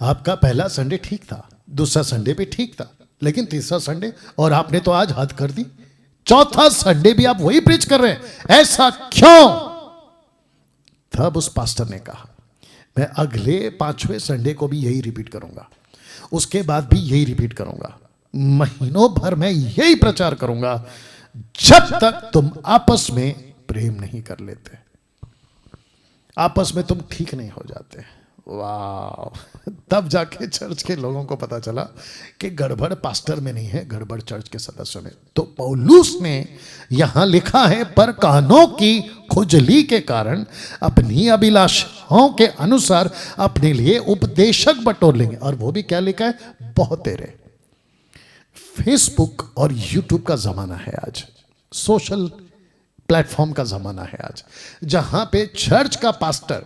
आपका पहला संडे ठीक था, दूसरा संडे भी ठीक था, लेकिन तीसरा संडे, और आपने तो आज हद कर दी, चौथा संडे भी आप वही प्रीच कर रहे हैं, ऐसा क्यों? तब उस पास्टर ने कहा मैं अगले 5वें संडे को भी यही रिपीट करूंगा, उसके बाद भी यही रिपीट करूंगा, महीनों भर में यही प्रचार करूंगा जब तक तुम आपस में प्रेम नहीं कर लेते, आपस में तुम ठीक नहीं हो जाते। वाह! तब जाके चर्च के लोगों को पता चला कि गड़बड़ पास्टर में नहीं है, गड़बड़ चर्च के सदस्यों में। तो पौलुस ने यहां लिखा है, पर कानों की खुजली के कारण अपनी अभिलाषाओं के अनुसार अपने लिए उपदेशक बटोर लेंगे। और वो भी क्या लिखा है? बहुतेरे। फेसबुक और यूट्यूब का जमाना है आज, सोशल प्लेटफॉर्म का जमाना है आज, जहां पे चर्च का पास्टर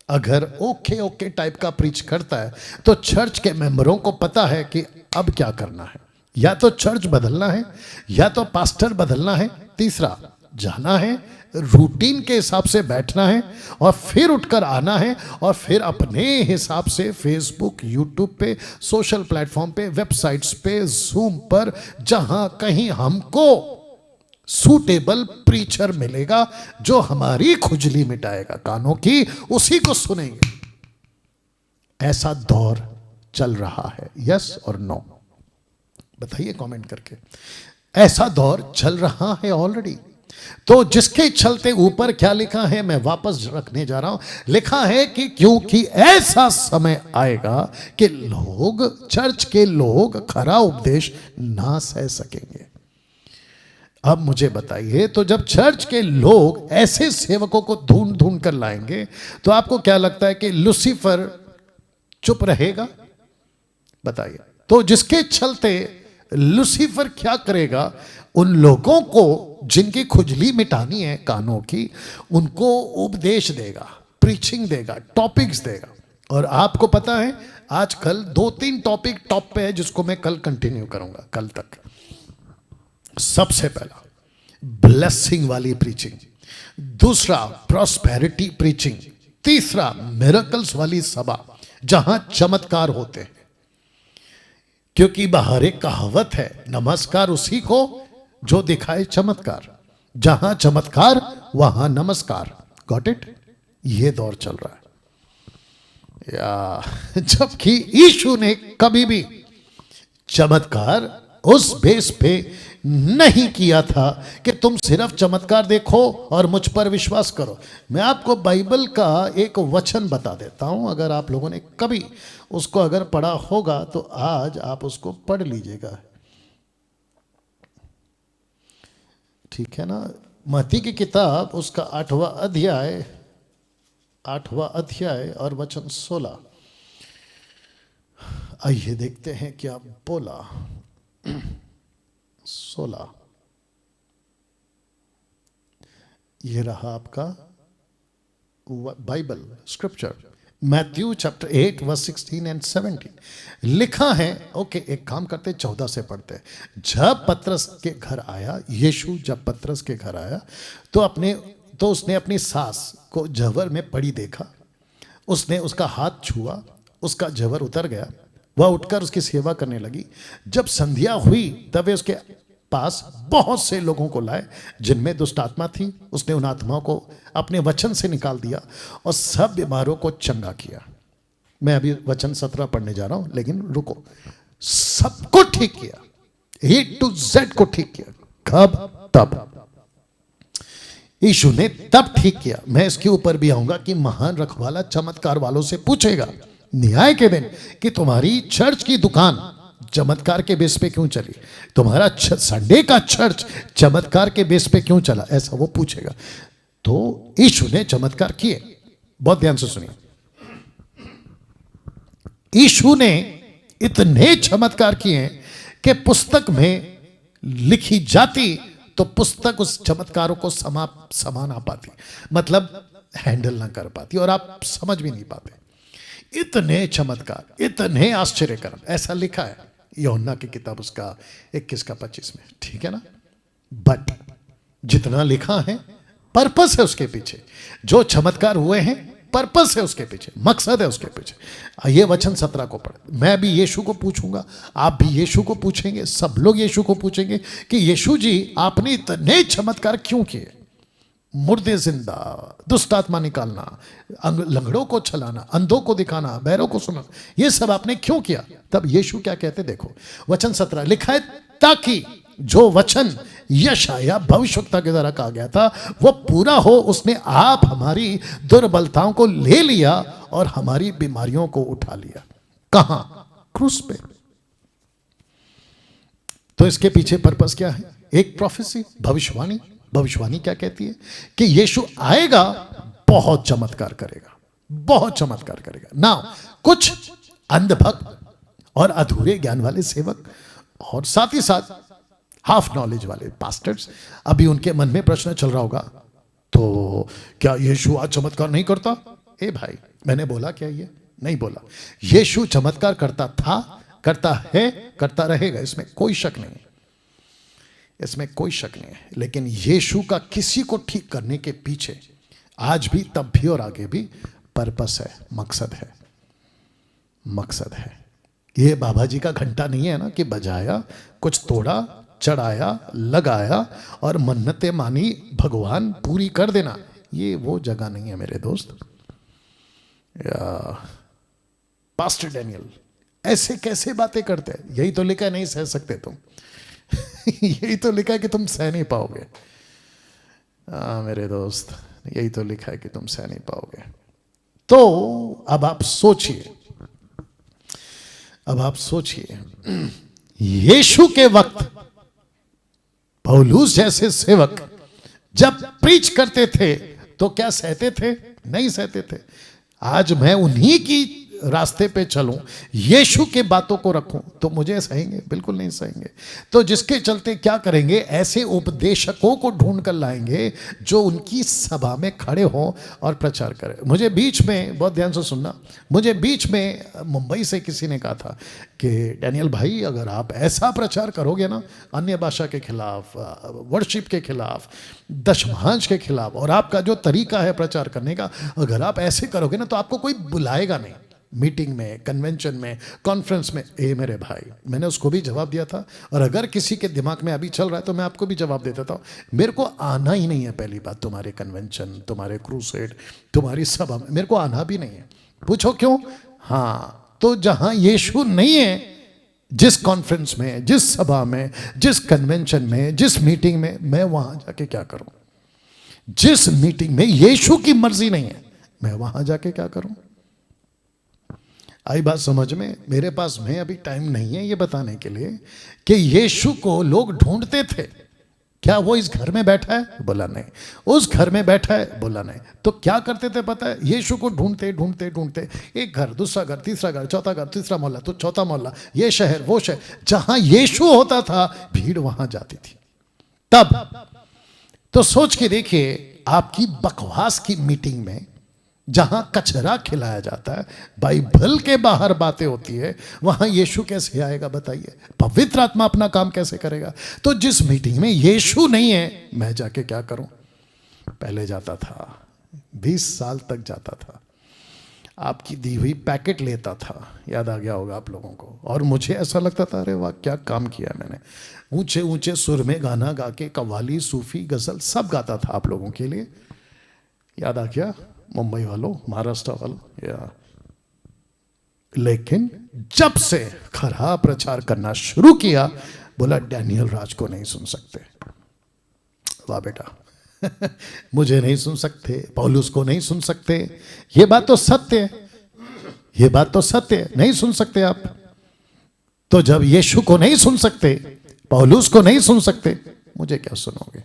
अगर ओके टाइप का प्रीच करता है तो चर्च के मेंबरों को पता है कि अब क्या करना है, या तो चर्च बदलना है या तो पास्टर बदलना है, तीसरा जाना है, रूटीन के हिसाब से बैठना है और फिर उठकर आना है और फिर अपने हिसाब से फेसबुक, यूट्यूब पे, सोशल प्लेटफॉर्म पे, वेबसाइट्स पे, जूम पर, जहां कहीं हमको सूटेबल प्रीचर मिलेगा जो हमारी खुजली मिटाएगा कानों की, उसी को सुनेंगे। ऐसा दौर चल रहा है, यस और नो? बताइए कमेंट करके। ऐसा दौर चल रहा है ऑलरेडी। तो जिसके चलते ऊपर क्या लिखा है, मैं वापस रखने जा रहा हूं, लिखा है कि क्योंकि ऐसा समय आएगा कि लोग, चर्च के लोग खरा उपदेश ना सह सकेंगे। अब मुझे बताइए, तो जब चर्च के लोग ऐसे सेवकों को ढूंढ ढूंढ कर लाएंगे तो आपको क्या लगता है कि लूसीफर चुप रहेगा? बताइए। तो जिसके चलते लूसीफर क्या करेगा, उन लोगों को जिनकी खुजली मिटानी है कानों की, उनको उपदेश देगा, प्रीचिंग देगा, टॉपिक्स देगा। और आपको पता है आजकल 2-3 टॉपिक टॉप पे है जिसको मैं कल कंटिन्यू करूंगा, कल तक। सबसे पहला ब्लेसिंग वाली प्रीचिंग, दूसरा प्रॉस्पेरिटी प्रीचिंग, तीसरा मिरेकल्स वाली सभा जहां चमत्कार होते हैं। क्योंकि बाहर एक कहावत है, नमस्कार उसी को जो दिखाए चमत्कार, जहां चमत्कार वहां नमस्कार। Got it? ये दौर चल रहा है या, जबकि यीशु ने कभी भी चमत्कार उस बेस पे नहीं किया था कि तुम सिर्फ चमत्कार देखो और मुझ पर विश्वास करो। मैं आपको बाइबल का एक वचन बता देता हूं, अगर आप लोगों ने कभी उसको अगर पढ़ा होगा तो आज आप उसको पढ़ लीजिएगा, ठीक है ना? मत्ती की किताब, उसका 8वां अध्याय और वचन 16। आइए देखते हैं क्या बोला। 16, ये रहा आपका Bible scripture, Matthew chapter 8 verse 16 and 17 लिखा है। ओके, एक काम करते, 14 से पढ़ते हैं। जब पतरस के घर आया, यीशु जब पतरस के घर आया तो उसने अपनी सास को जवर में पड़ी देखा, उसने उसका हाथ छुआ, उसका जवर उतर गया, वह उठकर उसकी सेवा करने लगी। जब संध्या हुई तब वे उसके पास बहुत से लोगों को लाए जिनमें दुष्ट आत्मा थी। उसने उन आत्माओं को अपने वचन से निकाल दिया और सब बीमारों को चंगा किया। मैं अभी वचन 17 पढ़ने जा रहा हूं, लेकिन रुको। सबको ठीक किया, A to Z को ठीक किया। कब? तब यीशु ने तब ठीक किया। मैं इसके ऊपर भी आऊंगा कि महान रखवाला चमत्कार वालों से पूछेगा न्याय के दिन कि तुम्हारी चर्च की दुकान चमत्कार के बेस पे क्यों चली? तुम्हारा संडे का चर्च चमत्कार के बेस पे क्यों चला? ऐसा वो पूछेगा। तो यीशु ने चमत्कार किए, बहुत ध्यान से सुनिए। यीशु ने इतने चमत्कार किए कि पुस्तक में लिखी जाती तो पुस्तक उस चमत्कारों को समा ना पाती, मतलब हैंडल ना कर पाती, और आप समझ भी नहीं पाते। इतने चमत्कार, इतने आश्चर्यकर्म, ऐसा लिखा है यूहन्ना की किताब उसका 21 का 25 में, ठीक है ना। बट जितना लिखा है पर्पस है उसके पीछे, जो चमत्कार हुए हैं पर्पस है उसके पीछे, मकसद है उसके पीछे। ये वचन 17 को पढ़े। मैं भी यीशु को पूछूंगा, आप भी यीशु को पूछेंगे, सब लोग यीशु को पूछेंगे कि यीशु जी आपने इतने चमत्कार क्यों किए? मुर्दे जिंदा, दुष्ट आत्मा निकालना, लंगड़ों को चलाना, अंधों को दिखाना, बहरों को सुनाना, ये सब आपने क्यों किया? तब यीशु क्या कहते देखो, वचन 17 लिखा है, ताकि जो वचन यशाया भविष्यवक्ता के द्वारा कहा गया था वो पूरा हो। उसने आप हमारी दुर्बलताओं को ले लिया और हमारी बीमारियों को उठा लिया। कहां? क्रूस पे। तो इसके पीछे पर्पस क्या है? एक प्रोफेसी, भविष्यवाणी। भविष्यवाणी क्या कहती है कि यीशु आएगा, बहुत चमत्कार करेगा, बहुत चमत्कार करेगा ना। कुछ अंधभक्त और अधूरे ज्ञान वाले सेवक और साथ ही साथ हाफ नॉलेज वाले पास्टर्स, अभी उनके मन में प्रश्न चल रहा होगा, तो क्या यीशु आज चमत्कार नहीं करता? ए भाई, मैंने बोला क्या? ये नहीं बोला। यीशु चमत्कार करता था, करता है, करता रहेगा, इसमें कोई शक नहीं, इसमें कोई शक नहीं है। लेकिन यीशु का किसी को ठीक करने के पीछे आज भी, तब भी और आगे भी पर्पस है, मकसद है, मकसद है। ये बाबा जी का घंटा नहीं है ना कि बजाया, कुछ तोड़ा, चढ़ाया, लगाया और मन्नतें मानी, भगवान पूरी कर देना, ये वो जगह नहीं है मेरे दोस्त। पास्टर डैनियल ऐसे कैसे बातें करते हैं? यही तो लिखा है, नहीं सह सकते तुम। यही तो लिखा है कि तुम सह नहीं पाओगे। मेरे दोस्त, यही तो लिखा है कि तुम सह नहीं पाओगे। तो अब आप सोचिए, अब आप सोचिए, यीशु के वक्त पौलुस जैसे सेवक जब प्रीच करते थे तो क्या सहते थे? नहीं सहते थे। आज मैं उन्हीं की रास्ते पे चलूं, यीशु के बातों को रखूं, तो मुझे सहेंगे? बिल्कुल नहीं सहेंगे। तो जिसके चलते क्या करेंगे, ऐसे उपदेशकों को ढूंढ कर लाएंगे जो उनकी सभा में खड़े हों और प्रचार करें। मुझे बीच में, बहुत ध्यान से सुनना, मुझे बीच में मुंबई से किसी ने कहा था कि डैनियल भाई, अगर आप ऐसा प्रचार करोगे ना, अन्य भाषा के खिलाफ, वर्शिप के खिलाफ, दशमांश के खिलाफ, और आपका जो तरीका है प्रचार करने का, अगर आप ऐसे करोगे ना तो आपको कोई बुलाएगा नहीं, मीटिंग में, कन्वेंशन में, कॉन्फ्रेंस में। ए मेरे भाई, मैंने उसको भी जवाब दिया था, और अगर किसी के दिमाग में अभी चल रहा है तो मैं आपको भी जवाब देता था। मेरे को आना ही नहीं है, पहली बात, तुम्हारे कन्वेंशन, तुम्हारे क्रूसेड, तुम्हारी सभा में मेरे को आना भी नहीं है। पूछो क्यों? हाँ, तो जहां यीशु नहीं है, जिस कॉन्फ्रेंस में, जिस सभा में, जिस कन्वेंशन में, जिस मीटिंग में, मैं वहां जाके क्या करूं? जिस मीटिंग में यीशु की मर्जी नहीं है, मैं वहां जाके क्या करूं? आई बात समझ में? मेरे पास में अभी टाइम नहीं है ये बताने के लिए कि यीशु को लोग ढूंढते थे। क्या वो इस घर में बैठा है? बोला नहीं। उस घर में बैठा है? बोला नहीं। तो क्या करते थे पता है? यीशु को ढूंढते ढूंढते ढूंढते, एक घर, दूसरा घर, तीसरा घर, चौथा घर, तीसरा मोहल्ला, तो चौथा मोहल्ला, ये शहर, वो शहर, जहां यीशु होता था भीड़ वहां जाती थी। तब तो सोच के देखिए, आपकी बकवास की मीटिंग में जहां कचरा खिलाया जाता है, बाइबल के बाहर बातें होती है, वहां यीशु कैसे आएगा बताइए? पवित्र आत्मा अपना काम कैसे करेगा? तो जिस मीटिंग में यीशु नहीं है, मैं जाके क्या करूं? पहले जाता था, 20 साल तक जाता था, आपकी दी हुई पैकेट लेता था, याद आ गया होगा आप लोगों को, और मुझे ऐसा लगता था, अरे वाह क्या काम किया मैंने। ऊंचे ऊंचे सुर में गाना गा के कव्वाली, सूफी, गजल सब गाता था आप लोगों के लिए। याद आ गया? मुंबई वालों, महाराष्ट्र वालों, या लेकिन जब से खरा प्रचार करना शुरू किया, बोला डैनियल राज को नहीं सुन सकते। वाह बेटा, मुझे नहीं सुन सकते, पौलुस को नहीं सुन सकते, ये बात तो सत्य है, ये बात तो सत्य है, नहीं सुन सकते आप। तो जब यीशु को नहीं सुन सकते, पौलुस को नहीं सुन सकते, मुझे क्या सुनोगे?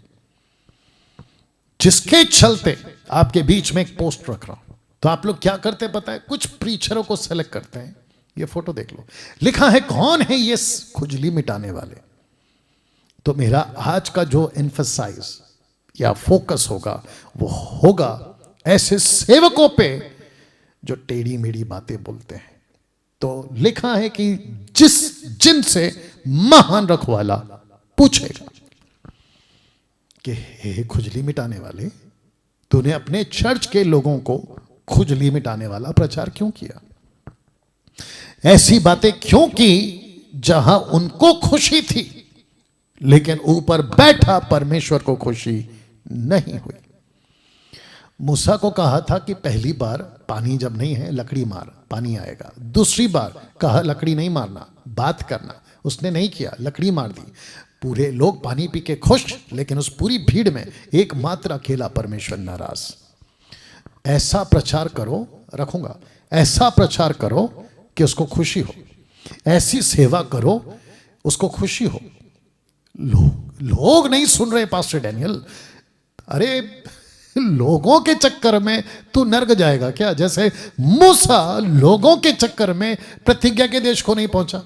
जिसके चलते आपके बीच में एक पोस्ट रख रहा हूं, तो आप लोग क्या करते पता है? कुछ प्रीचरों को सेलेक्ट करते हैं। ये फोटो देख लो, लिखा है कौन है ये खुजली मिटाने वाले। तो मेरा आज का जो एम्फसाइज या फोकस होगा वो होगा ऐसे सेवकों पे जो टेढ़ी मेढ़ी बातें बोलते हैं। तो लिखा है कि जिनसे महान रखवाला पूछेगा कि हे खुजली मिटाने वाले, तूने अपने चर्च के लोगों को खुजली मिटाने वाला प्रचार क्यों किया? ऐसी बातें क्यों की जहां उनको खुशी थी लेकिन ऊपर बैठा परमेश्वर को खुशी नहीं हुई? मूसा को कहा था कि पहली बार पानी जब नहीं है लकड़ी मार, पानी आएगा। दूसरी बार कहा लकड़ी नहीं मारना, बात करना, उसने नहीं किया, लकड़ी मार दी। पूरे लोग पानी पी के खुश, लेकिन उस पूरी भीड़ में एकमात्र अकेला परमेश्वर नाराज। ऐसा प्रचार करो, रखूंगा, ऐसा प्रचार करो कि उसको खुशी हो, ऐसी सेवा करो उसको खुशी हो। लोग नहीं सुन रहे पास्टर डैनियल। अरे लोगों के चक्कर में तू नर्क जाएगा क्या? जैसे मूसा लोगों के चक्कर में प्रतिज्ञा के देश को नहीं पहुंचा।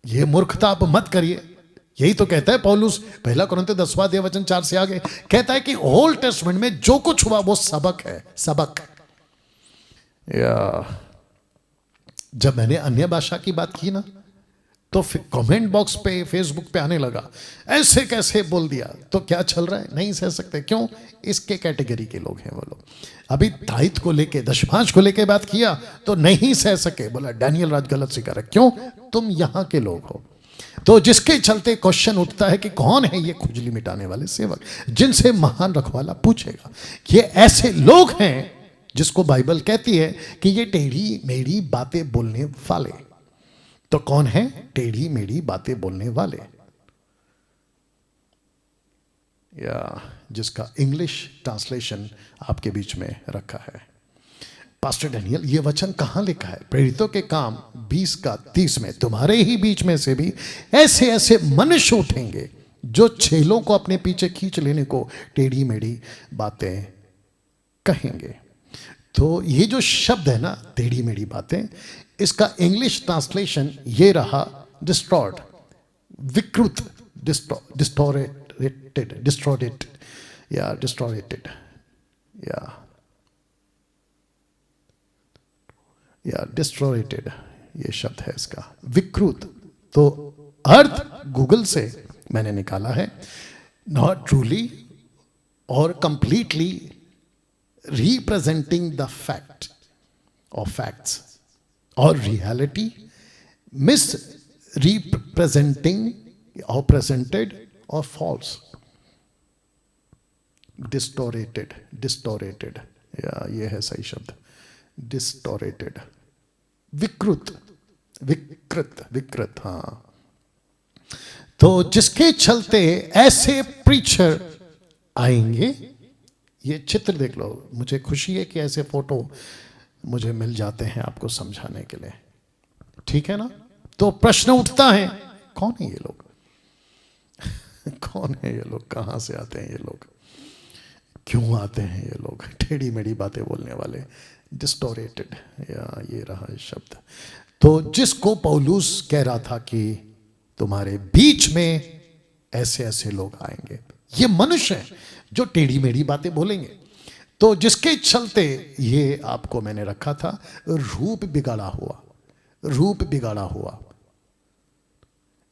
ये मूर्खता आप मत करिए। यही तो कहता है पौलुस, पहला कुरिन्थियों 10:4 से आगे कहता है कि ओल्ड टेस्टमेंट में जो कुछ हुआ वो सबक है, सबक। या जब मैंने अन्य भाषा की बात की ना, तो कमेंट बॉक्स पे फेसबुक पे आने लगा, ऐसे कैसे बोल दिया। तो क्या चल रहा है? नहीं सह सकते। क्यों? इसके कैटेगरी के लोग हैं वो लोग। अभी दायित्व को लेके, दशमांश को लेके बात किया तो नहीं सह सके, बोला डैनियल राज गलत सिखा रहा। क्यों? तुम यहां के लोग हो। तो जिसके चलते क्वेश्चन उठता है कि कौन है ये खुजली मिटाने वाले सेवक जिनसे महान रखवाला पूछेगा। ये ऐसे लोग हैं जिसको बाइबल कहती है कि ये टेढ़ी मेढ़ी बातें बोलने वाले। तो कौन है टेढ़ी मेढ़ी बातें बोलने वाले? या जिसका इंग्लिश ट्रांसलेशन आपके बीच में रखा है। पास्टर डैनियल, ये वचन कहां लिखा है? प्रेरितों के काम 20:30 में, तुम्हारे ही बीच में से भी ऐसे ऐसे मनुष्य उठेंगे जो छेलों को अपने पीछे खींच लेने को टेढ़ी मेढ़ी बातें कहेंगे। तो ये जो शब्द है ना, टेढ़ी मेढ़ी बातें, इसका इंग्लिश ट्रांसलेशन ये रहा, डिस्टॉर्ट, विकृत, डिस्टॉर्टेड या डिस्टॉर्टेड या डिस्टॉर्टेड, ये शब्द है इसका, विकृत। तो अर्थ गूगल से मैंने निकाला है, नॉट ट्रूली और completely representing the fact or facts or reality, misrepresenting or presented or false, distorted या ये है सही शब्द, distorted, विकृत। हाँ, तो जिसके चलते ऐसे प्रीचर आएंगे। ये चित्र देख लो, मुझे खुशी है कि ऐसे फोटो मुझे मिल जाते हैं आपको समझाने के लिए, ठीक है ना? तो प्रश्न उठता है, कौन है ये लोग? कौन है ये लोग? कहां से आते हैं ये लोग? क्यों आते हैं ये लोग? टेढ़ी मेढ़ी बातें बोलने वाले, डिस्टोरेटेड, या ये रहा शब्द। तो जिसको पौलुस कह रहा था कि तुम्हारे बीच में ऐसे ऐसे लोग आएंगे, ये मनुष्य है जो टेढ़ी मेढ़ी बातें बोलेंगे। तो जिसके चलते ये आपको मैंने रखा था, रूप बिगाड़ा हुआ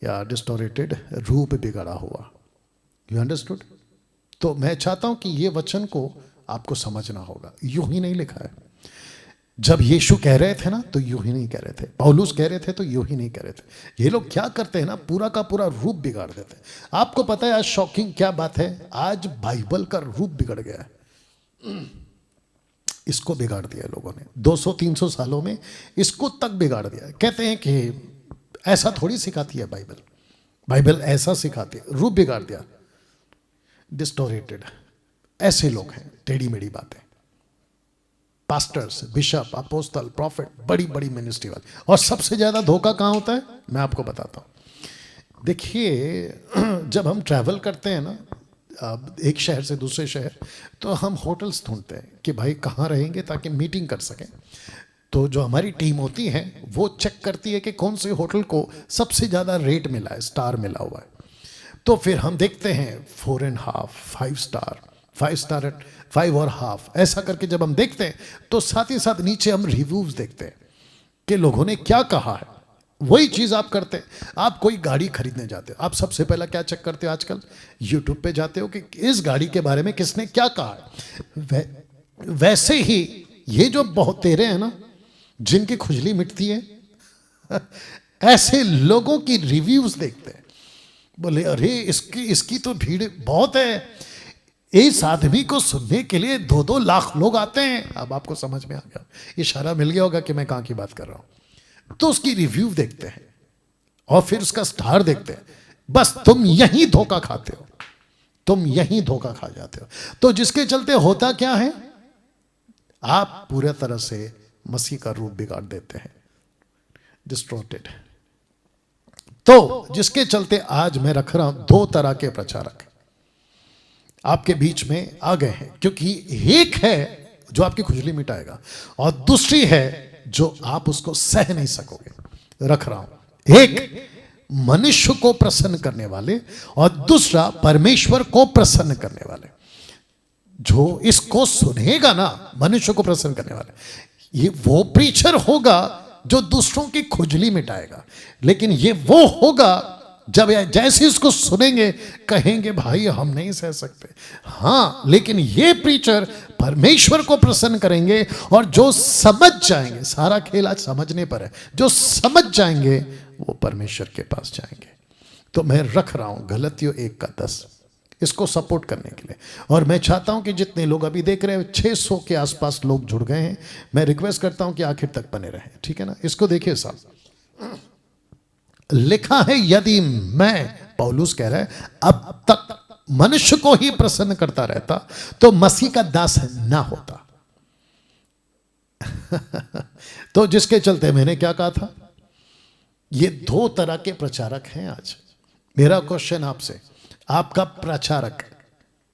या डिस्टोरेटेड, रूप बिगाड़ा हुआ। You understood? तो मैं चाहता हूं कि ये वचन को आपको समझना होगा। यूं ही नहीं लिखा है। जब यीशु कह रहे थे ना, तो यूं ही नहीं कह रहे थे। पौलुस कह रहे थे तो यूं ही नहीं कह रहे थे। ये लोग क्या करते हैं ना, पूरा का पूरा रूप बिगाड़ देते हैं। आपको पता है आज शॉकिंग क्या बात है? आज बाइबल का रूप बिगड़ गया है। इसको बिगाड़ दिया लोगों ने 200-300 सालों में, इसको तक बिगाड़ दिया। कहते हैं कि ऐसा थोड़ी सिखाती है बाइबल, बाइबल ऐसा सिखाती है, रूप बिगाड़ दिया, डिस्टोरेटेड। ऐसे लोग हैं, टेढ़ी मेढ़ी बातें। पास्टर्स, बिशप, अपोस्टल, प्रॉफिट, बड़ी बड़ी मिनिस्ट्री वाले। और सबसे ज्यादा धोखा कहाँ होता है, मैं आपको बताता हूँ। देखिए, जब हम ट्रैवल करते हैं ना, अब एक शहर से दूसरे शहर, तो हम होटल्स ढूंढते हैं कि भाई कहाँ रहेंगे ताकि मीटिंग कर सकें। तो जो हमारी टीम होती है वो चेक करती है कि कौन से होटल को सबसे ज़्यादा रेट मिला है, स्टार मिला हुआ है। तो फिर हम देखते हैं 4.5, 5 स्टार, 5 स्टार, 5.5, ऐसा करके जब हम देखते हैं तो साथ ही साथ नीचे हम रिव्यूज देखते हैं कि लोगों ने क्या कहा है। वही चीज़ आप करते हैं। आप कोई गाड़ी खरीदने जाते हो, आप सबसे पहला क्या चेक करते हो आजकल, यूट्यूब पे जाते हो कि इस गाड़ी के बारे में किसने क्या कहा है। वैसे ही ये जो बहुत तेरे हैं ना, जिनकी खुजली मिटती है, ऐसे लोगों की रिव्यूज देखते हैं। बोले अरे इसकी तो भीड़ बहुत है, इस आदमी को सुनने के लिए 2-2 लाख लोग आते हैं। अब आपको समझ में आ गया, इशारा मिल गया होगा कि मैं कहाँ की बात कर रहा हूं। तो उसकी रिव्यू देखते हैं और फिर उसका स्टार देखते हैं। बस तुम यही धोखा खाते हो, तुम यही धोखा खा जाते हो। तो जिसके चलते होता क्या है, आप पूरे तरह से मसीह का रूप बिगाड़ देते हैं, डिस्टॉर्टेड। तो जिसके चलते आज मैं रख रहा हूं 2 तरह के प्रचारक आपके बीच में आ गए हैं, क्योंकि एक है जो आपकी खुजली मिटाएगा और दूसरी है जो आप उसको सह नहीं सकोगे। रख रहा हूं एक मनुष्य को प्रसन्न करने वाले और दूसरा परमेश्वर को प्रसन्न करने वाले। जो इसको सुनेगा ना, मनुष्य को प्रसन्न करने वाले, ये वो प्रीचर होगा जो दूसरों की खुजली मिटाएगा। लेकिन ये वो होगा जब जैसे इसको सुनेंगे कहेंगे भाई हम नहीं सह सकते। हाँ, लेकिन ये प्रीचर परमेश्वर को प्रसन्न करेंगे और जो समझ जाएंगे, सारा खेल आज समझने पर है, जो समझ जाएंगे वो परमेश्वर के पास जाएंगे। तो मैं रख रहा हूं गलतियों 1:10 इसको सपोर्ट करने के लिए। और मैं चाहता हूं कि जितने लोग अभी देख रहे हैं, 600 के आसपास लोग जुड़ गए हैं, मैं रिक्वेस्ट करता हूं कि आखिर तक बने रहें, ठीक है ना। इसको देखिए साहब, लिखा है यदि मैं, पौलुस कह रहा है, अब तक मनुष्य को ही प्रसन्न करता रहता तो मसीह का दास ना होता। तो जिसके चलते मैंने क्या कहा था, ये 2 तरह के प्रचारक हैं आज। मेरा क्वेश्चन आपसे, आपका प्रचारक,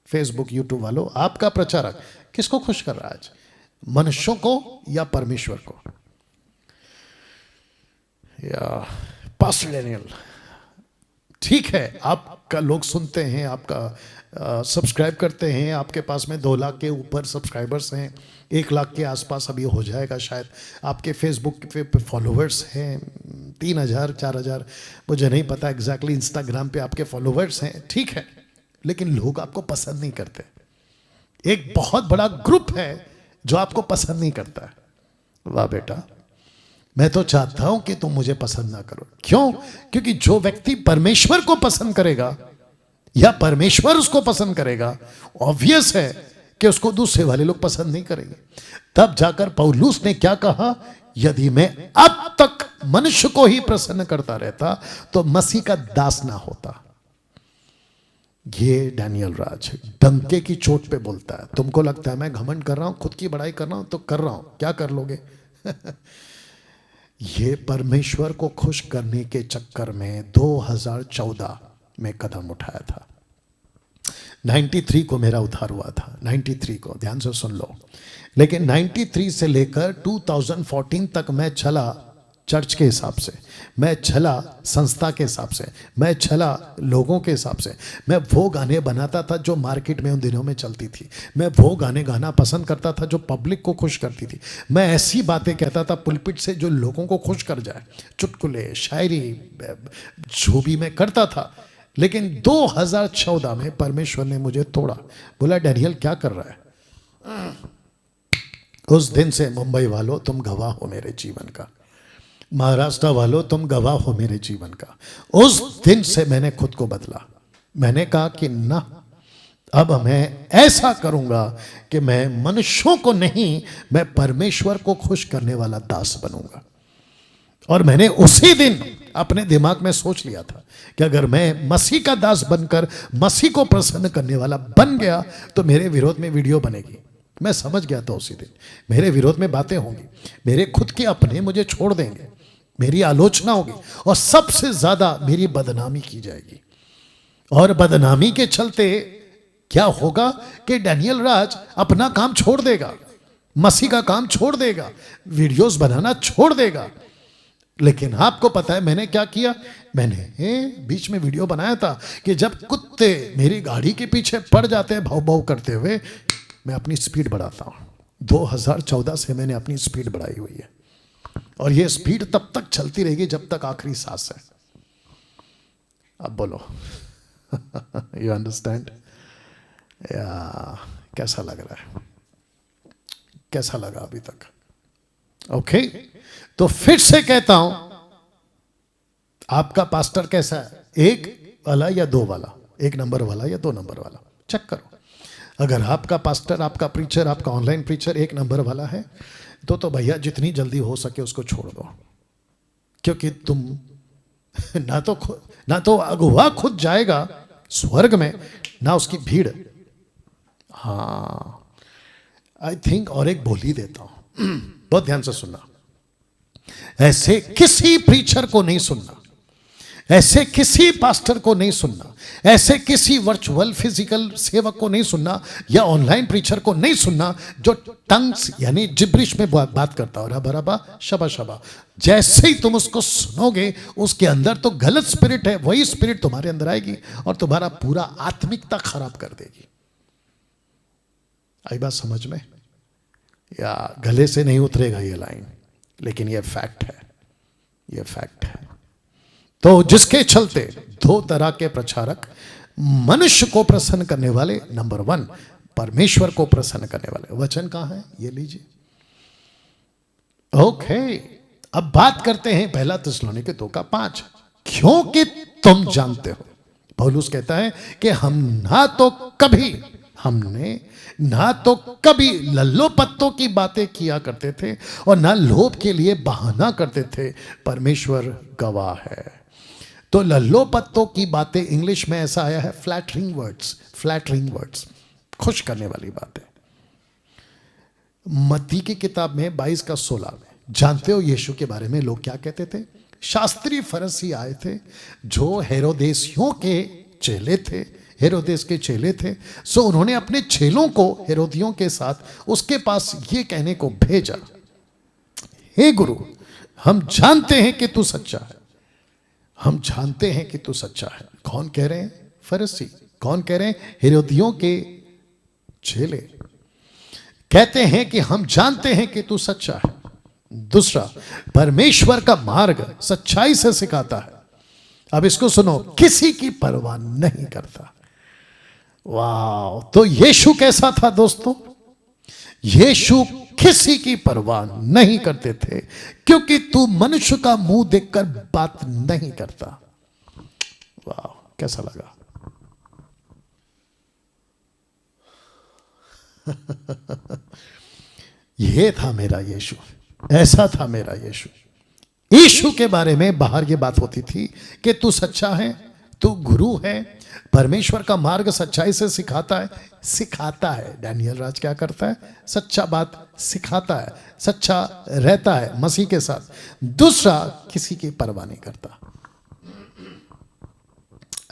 फेसबुक यूट्यूब वालों, आपका प्रचारक किसको खुश कर रहा है आज, मनुष्यों को या परमेश्वर को? या पास्टर डैनियल, ठीक है, आपका लोग सुनते हैं, आपका सब्सक्राइब करते हैं, आपके पास में 2 लाख के ऊपर सब्सक्राइबर्स हैं, 1 लाख के आसपास अभी हो जाएगा शायद। आपके फेसबुक पे फॉलोवर्स हैं 3,000 4,000, मुझे नहीं पता एग्जैक्टली। इंस्टाग्राम पे आपके फॉलोवर्स हैं, ठीक है, लेकिन लोग आपको पसंद नहीं करते। एक बहुत बड़ा ग्रुप है जो आपको पसंद नहीं करता है। वाह बेटा, मैं तो चाहता हूं कि तुम मुझे पसंद ना करो। क्यों? क्योंकि जो व्यक्ति परमेश्वर को पसंद करेगा या परमेश्वर उसको पसंद करेगा, ऑब्वियस है कि उसको दूसरे वाले लोग पसंद नहीं करेंगे। तब जाकर पौलुस ने क्या कहा, यदि मैं अब तक मनुष्य को ही प्रसन्न करता रहता तो मसीह का दास ना होता। ये डैनियल राज डंके की चोट पे बोलता है। तुमको लगता है मैं घमंड कर रहा हूं, खुद की बड़ाई कर रहा हूं, तो कर रहा हूं, क्या कर लोगे? ये परमेश्वर को खुश करने के चक्कर में 2014 में कदम उठाया था। 93 को मेरा उद्धार हुआ था, 93 को, ध्यान से सुन लो। लेकिन 93 से लेकर 2014 तक मैं चला चर्च के हिसाब से, मैं चला संस्था के हिसाब से, मैं चला लोगों के हिसाब से। मैं वो गाने बनाता था जो मार्केट में उन दिनों में चलती थी। मैं वो गाने गाना पसंद करता था जो पब्लिक को खुश करती थी। मैं ऐसी बातें कहता था पुलपिट से जो लोगों को खुश कर जाए, चुटकुले, शायरी, जो भी मैं करता था। लेकिन 2014 में परमेश्वर ने मुझे तोड़ा। बोला डैनियल क्या कर रहा है? उस दिन से मुंबई वालों तुम गवाह हो मेरे जीवन का, महाराष्ट्र वालों तुम गवाह हो मेरे जीवन का। उस दिन से मैंने खुद को बदला। मैंने कहा कि ना, अब मैं ऐसा करूंगा कि मैं मनुष्यों को नहीं, मैं परमेश्वर को खुश करने वाला दास बनूंगा। और मैंने उसी दिन अपने दिमाग में सोच लिया था कि अगर मैं मसीह का दास बनकर मसीह को प्रसन्न करने वाला बन गया तो मेरे विरोध में वीडियो बनेगी, मैं समझ गया था उसी दिन मेरे विरोध में बातें होंगी, मेरे खुद के अपने मुझे छोड़ देंगे, मेरी आलोचना होगी और सबसे ज्यादा मेरी बदनामी की जाएगी। और बदनामी के चलते क्या होगा कि डैनियल राज अपना काम छोड़ देगा, मसीह का काम छोड़ देगा, वीडियोस बनाना छोड़ देगा। लेकिन आपको पता है मैंने क्या किया? मैंने बीच में वीडियो बनाया था कि जब कुत्ते मेरी गाड़ी के पीछे पड़ जाते हैं भाव भाव करते हुए, मैं अपनी स्पीड बढ़ाता हूं। 2014 से मैंने अपनी स्पीड बढ़ाई हुई है और ये स्पीड तब तक चलती रहेगी जब तक आखिरी सांस है। अब बोलो यू अंडरस्टैंड या? कैसा लग रहा है? कैसा लगा अभी तक? ओके तो फिर से कहता हूं, आपका पास्टर कैसा है? एक वाला या दो वाला? एक नंबर वाला या 2 नंबर वाला? चेक करो। अगर आपका पास्टर, आपका प्रीचर, आपका ऑनलाइन प्रीचर 1 नंबर वाला है तो भैया जितनी जल्दी हो सके उसको छोड़ दो, क्योंकि तुम ना तो अगुवा खुद जाएगा स्वर्ग में, ना उसकी भीड़। हाँ आई थिंक और एक बोल ही देता हूं, बहुत ध्यान से सुनना। ऐसे किसी प्रीचर को नहीं सुनना, ऐसे किसी पास्टर को नहीं सुनना, ऐसे किसी वर्चुअल फिजिकल सेवक को नहीं सुनना या ऑनलाइन प्रीचर को नहीं सुनना जो टंग्स यानी जिब्रिश में बात करता हो, रबा रबा शबा शबा। जैसे ही तुम उसको सुनोगे उसके अंदर तो गलत स्पिरिट है, वही स्पिरिट तुम्हारे अंदर आएगी और तुम्हारा पूरा आत्मिकता खराब कर देगी। आई बात समझ में? या गले से नहीं उतरेगा ये लाइन, लेकिन ये फैक्ट है, ये फैक्ट है। तो जिसके चलते 2 तरह के प्रचारक, मनुष्य को प्रसन्न करने वाले, नंबर 1 परमेश्वर को प्रसन्न करने वाले। वचन कहां है? ये लीजिए। ओके अब बात करते हैं 1 थिस्सलुनीके 2:5। क्योंकि तुम जानते हो, पौलुस कहता है कि हमने ना तो कभी लल्लो पत्तों की बातें किया करते थे और ना लोभ के लिए बहाना करते थे, परमेश्वर गवाह है। तो लल्लो पत्तों की बातें इंग्लिश में ऐसा आया है फ्लैटरिंग वर्ड्स, खुश करने वाली बातें। मत्ती की किताब में 22:16 में जानते हो यीशु के बारे में लोग क्या कहते थे? शास्त्री फरीसी आए थे जो हेरोदेसियों के चेले थे, हेरोदेस के चेले थे। सो उन्होंने अपने चेलों को हेरोदियों के साथ उसके पास ये कहने को भेजा, हे गुरु हम जानते हैं कि तू सच्चा है, हम जानते हैं कि तू सच्चा है। कौन कह रहे हैं? फरीसी। कौन कह रहे हैं? हेरोदियों के चेले कहते हैं कि हम जानते हैं कि तू सच्चा है। दूसरा, परमेश्वर का मार्ग सच्चाई से सिखाता है। अब इसको सुनो, किसी की परवाह नहीं करता। वाह! तो यीशु कैसा था दोस्तों? यीशु किसी की परवाह नहीं करते थे, क्योंकि तू मनुष्य का मुंह देखकर बात नहीं करता। वाह! कैसा लगा? ये था मेरा यीशु, ऐसा था मेरा यीशु। यीशु के बारे में बाहर ये बात होती थी कि तू सच्चा है, तू गुरु है, परमेश्वर का मार्ग सच्चाई से सिखाता है। डैनियल राज क्या करता है? सच्चा बात सिखाता है, सच्चा रहता है मसीह के साथ। दूसरा, किसी की परवाह नहीं करता।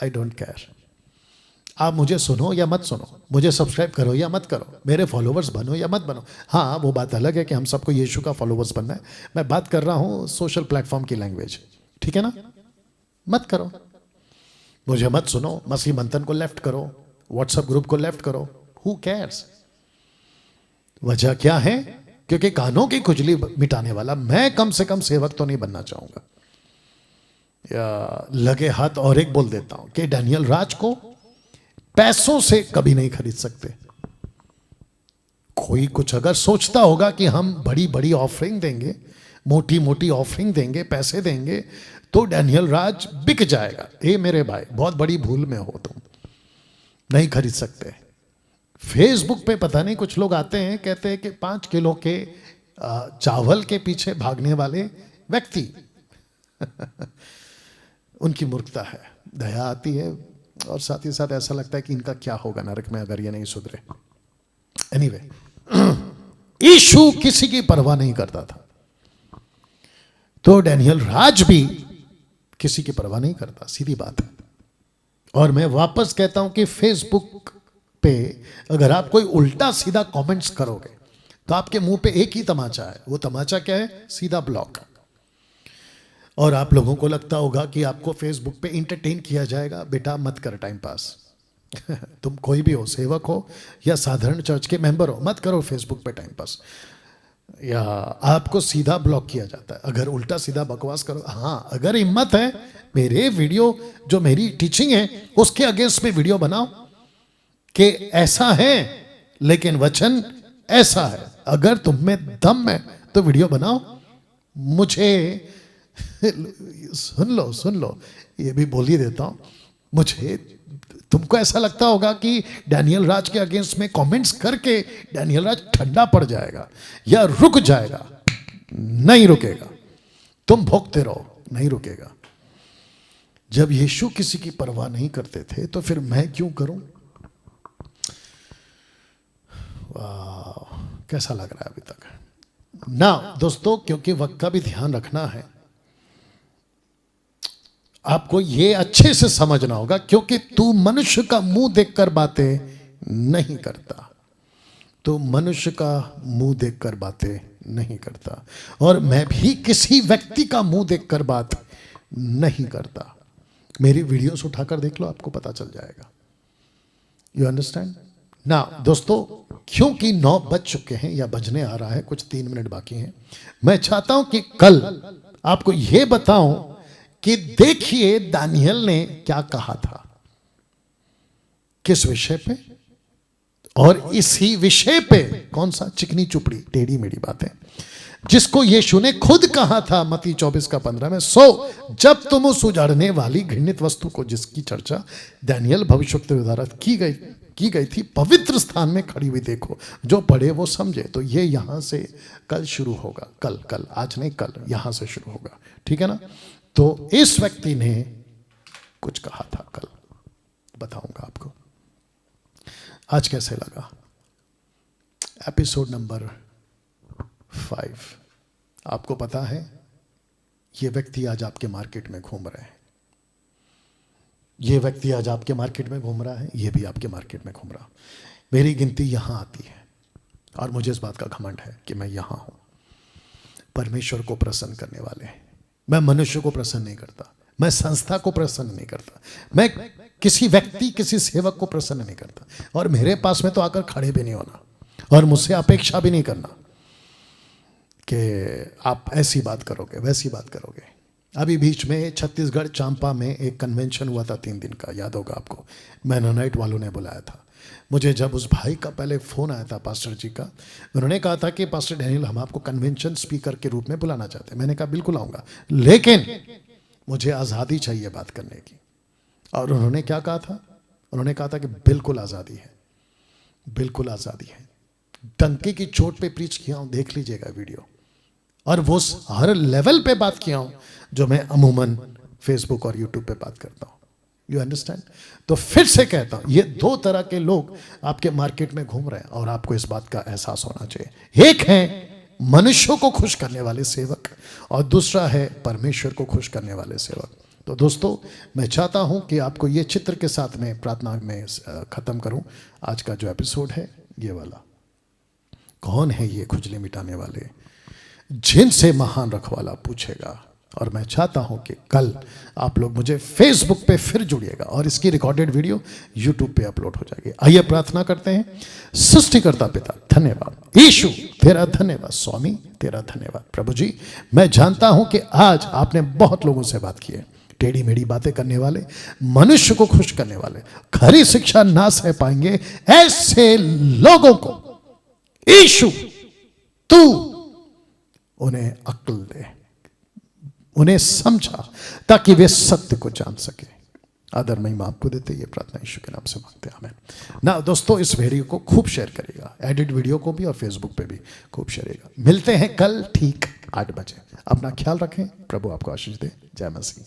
आई डोंट केयर, आप मुझे सुनो या मत सुनो, मुझे सब्सक्राइब करो या मत करो, मेरे फॉलोवर्स बनो या मत बनो। हाँ, वो बात अलग है कि हम सबको यीशु का फॉलोवर्स बनना है। मैं बात कर रहा हूँ सोशल प्लेटफॉर्म की लैंग्वेज, ठीक है ना? मत करो, मुझे मत सुनो, मसीह मंथन को लेफ्ट करो, व्हाट्सएप ग्रुप को लेफ्ट करो, हु केयर्स? वजह क्या है? क्योंकि कानों की खुजली मिटाने वाला मैं कम से कम सेवक तो नहीं बनना चाहूंगा। या लगे हाथ और एक बोल देता हूं कि डैनियल राज को पैसों से कभी नहीं खरीद सकते। कोई कुछ अगर सोचता होगा कि हम बड़ी बड़ी ऑफरिंग देंगे, मोटी मोटी ऑफरिंग देंगे, पैसे देंगे तो डैनियल राज बिक जाएगा, ए मेरे भाई बहुत बड़ी भूल में हो तुम, नहीं खरीद सकते। फेसबुक पे पता नहीं कुछ लोग आते हैं, कहते हैं कि 5 किलो के चावल के पीछे भागने वाले व्यक्ति उनकी मूर्खता है। दया आती है और साथ ही साथ ऐसा लगता है कि इनका क्या होगा नरक में अगर ये नहीं सुधरे। एनीवे, यीशु किसी की परवाह नहीं करता था, तो डैनियल राज भी किसी की परवाह नहीं करता, सीधी बात है। और मैं वापस कहता हूं कि फेसबुक पे अगर आप कोई उल्टा सीधा कमेंट्स करोगे तो आपके मुंह पे एक ही तमाचा है, वो तमाचा क्या है? सीधा ब्लॉक। और आप लोगों को लगता होगा कि आपको फेसबुक पे इंटरटेन किया जाएगा। बेटा मत कर टाइम पास। तुम कोई भी हो, सेवक हो या साधारण चर्च के मेंबर हो, मत करो फेसबुक पे टाइम पास, या आपको सीधा ब्लॉक किया जाता है अगर उल्टा सीधा बकवास करो। हाँ, अगर हिम्मत है मेरे वीडियो जो मेरी टीचिंग है उसके अगेंस्ट में वीडियो बनाओ कि ऐसा है लेकिन वचन ऐसा है, अगर तुम में दम है तो वीडियो बनाओ। मुझे सुन लो, ये भी बोल ही देता हूं, मुझे तुमको ऐसा लगता होगा कि डैनियल राज के अगेंस्ट में कमेंट्स करके डैनियल राज ठंडा पड़ जाएगा या रुक जाएगा। नहीं रुकेगा, तुम भोगते रहो, नहीं रुकेगा। जब यीशु किसी की परवाह नहीं करते थे तो फिर मैं क्यों करूं? वाह, कैसा लग रहा है अभी तक ना दोस्तों? क्योंकि वक्त का भी ध्यान रखना है, आपको ये अच्छे से समझना होगा, क्योंकि तू मनुष्य का मुंह देखकर बातें नहीं करता, तो मनुष्य का मुंह देखकर बातें नहीं करता, और मैं भी किसी व्यक्ति का मुंह देखकर बात नहीं करता। मेरी वीडियोस उठाकर देख लो, आपको पता चल जाएगा। यू अंडरस्टैंड ना दोस्तों? क्योंकि 9 बज चुके हैं या बजने आ रहा है, कुछ 3 मिनट बाकी हैं। मैं चाहता हूं कि कल आपको यह बताऊं कि देखिए दानियल ने क्या कहा था, किस विषय पे, और इसी विषय पे कौन सा चिकनी चुपड़ी टेढ़ी मेढ़ी बातें, जिसको यीशु ने खुद कहा था मत्ती 24:15 में, सो जब तुम उस उजाड़ने वाली घृणित वस्तु को, जिसकी चर्चा दानियल भविष्यवक्ता द्वारा की गई थी, पवित्र स्थान में खड़ी हुई देखो, जो पढ़े वो समझे। तो ये यहां से कल शुरू होगा, कल आज नहीं, कल यहां से शुरू होगा, ठीक है ना? तो इस व्यक्ति ने कुछ कहा था, कल बताऊंगा आपको। आज कैसे लगा एपिसोड नंबर 5? आपको पता है ये व्यक्ति आज आपके मार्केट में घूम रहे हैं, ये व्यक्ति आज आपके मार्केट में घूम रहा है, ये भी आपके मार्केट में घूम रहा। मेरी गिनती यहां आती है और मुझे इस बात का घमंड है कि मैं यहां हूं। परमेश्वर को प्रसन्न करने वाले हैं। मैं मनुष्य को प्रसन्न नहीं करता, मैं संस्था को प्रसन्न नहीं करता, मैं किसी व्यक्ति, किसी सेवक को प्रसन्न नहीं करता, और मेरे पास में तो आकर खड़े भी नहीं होना, और मुझसे अपेक्षा भी नहीं करना कि आप ऐसी बात करोगे, वैसी बात करोगे। अभी बीच में छत्तीसगढ़ चांपा में एक कन्वेंशन हुआ था 3 दिन का, याद होगा आपको। मैनोनाइट वालों ने बुलाया था मुझे। जब उस भाई का पहले फ़ोन आया था पास्टर जी का, उन्होंने कहा था कि पास्टर डैनियल, हम आपको कन्वेंशन स्पीकर के रूप में बुलाना चाहते हैं। मैंने कहा बिल्कुल आऊँगा, लेकिन मुझे आज़ादी चाहिए बात करने की। और उन्होंने क्या कहा था? उन्होंने कहा था कि बिल्कुल आज़ादी है, बिल्कुल आज़ादी है। डंके की चोट पे प्रीच किया हूँ, देख लीजिएगा वीडियो। और वो हर लेवल पे बात किया हूँ जो मैं अमूमन फेसबुक और यूट्यूब पे बात करता हूँ। You understand? तो फिर से कहता हूँ, ये 2 तरह के लोग आपके मार्केट में घूम रहे हैं, और आपको इस बात का एहसास होना चाहिए। एक है मनुष्यों को खुश करने वाले सेवक, और दूसरा है परमेश्वर को खुश करने वाले सेवक। तो दोस्तों, मैं चाहता हूं कि आपको ये चित्र के साथ में प्रार्थना में ख़त्म करूं आज का जो एपिसोड है, ये वाला। कौन है ये खुजली मिटाने वाले, जिनसे महान रखवाला पूछेगा। और मैं चाहता हूं कि कल आप लोग मुझे फेसबुक पे फिर जुड़िएगा, और इसकी रिकॉर्डेड वीडियो यूट्यूब पे अपलोड हो जाएगी। आइए प्रार्थना करते हैं। सृष्टिकर्ता पिता, धन्यवाद। यीशु तेरा धन्यवाद। स्वामी तेरा धन्यवाद। प्रभु जी, मैं जानता हूं कि आज आपने बहुत लोगों से बात की है, टेढ़ी मेढ़ी बातें करने वाले, मनुष्य को खुश करने वाले, खरी शिक्षा ना सह पाएंगे ऐसे लोगों को यीशु तू उन्हें अक्ल दे, उन्हें समझा, ताकि वे सत्य को जान सके। आदर महिमा आपको देते, ये प्रार्थना यीशु के नाम से मांगते हैं, आमीन। ना दोस्तों, इस वीडियो को खूब शेयर करेगा, एडिट वीडियो को भी, और फेसबुक पे भी खूब शेयर करेगा। मिलते हैं कल ठीक 8 बजे। अपना ख्याल रखें, प्रभु आपको आशीष दे। जय मसीह।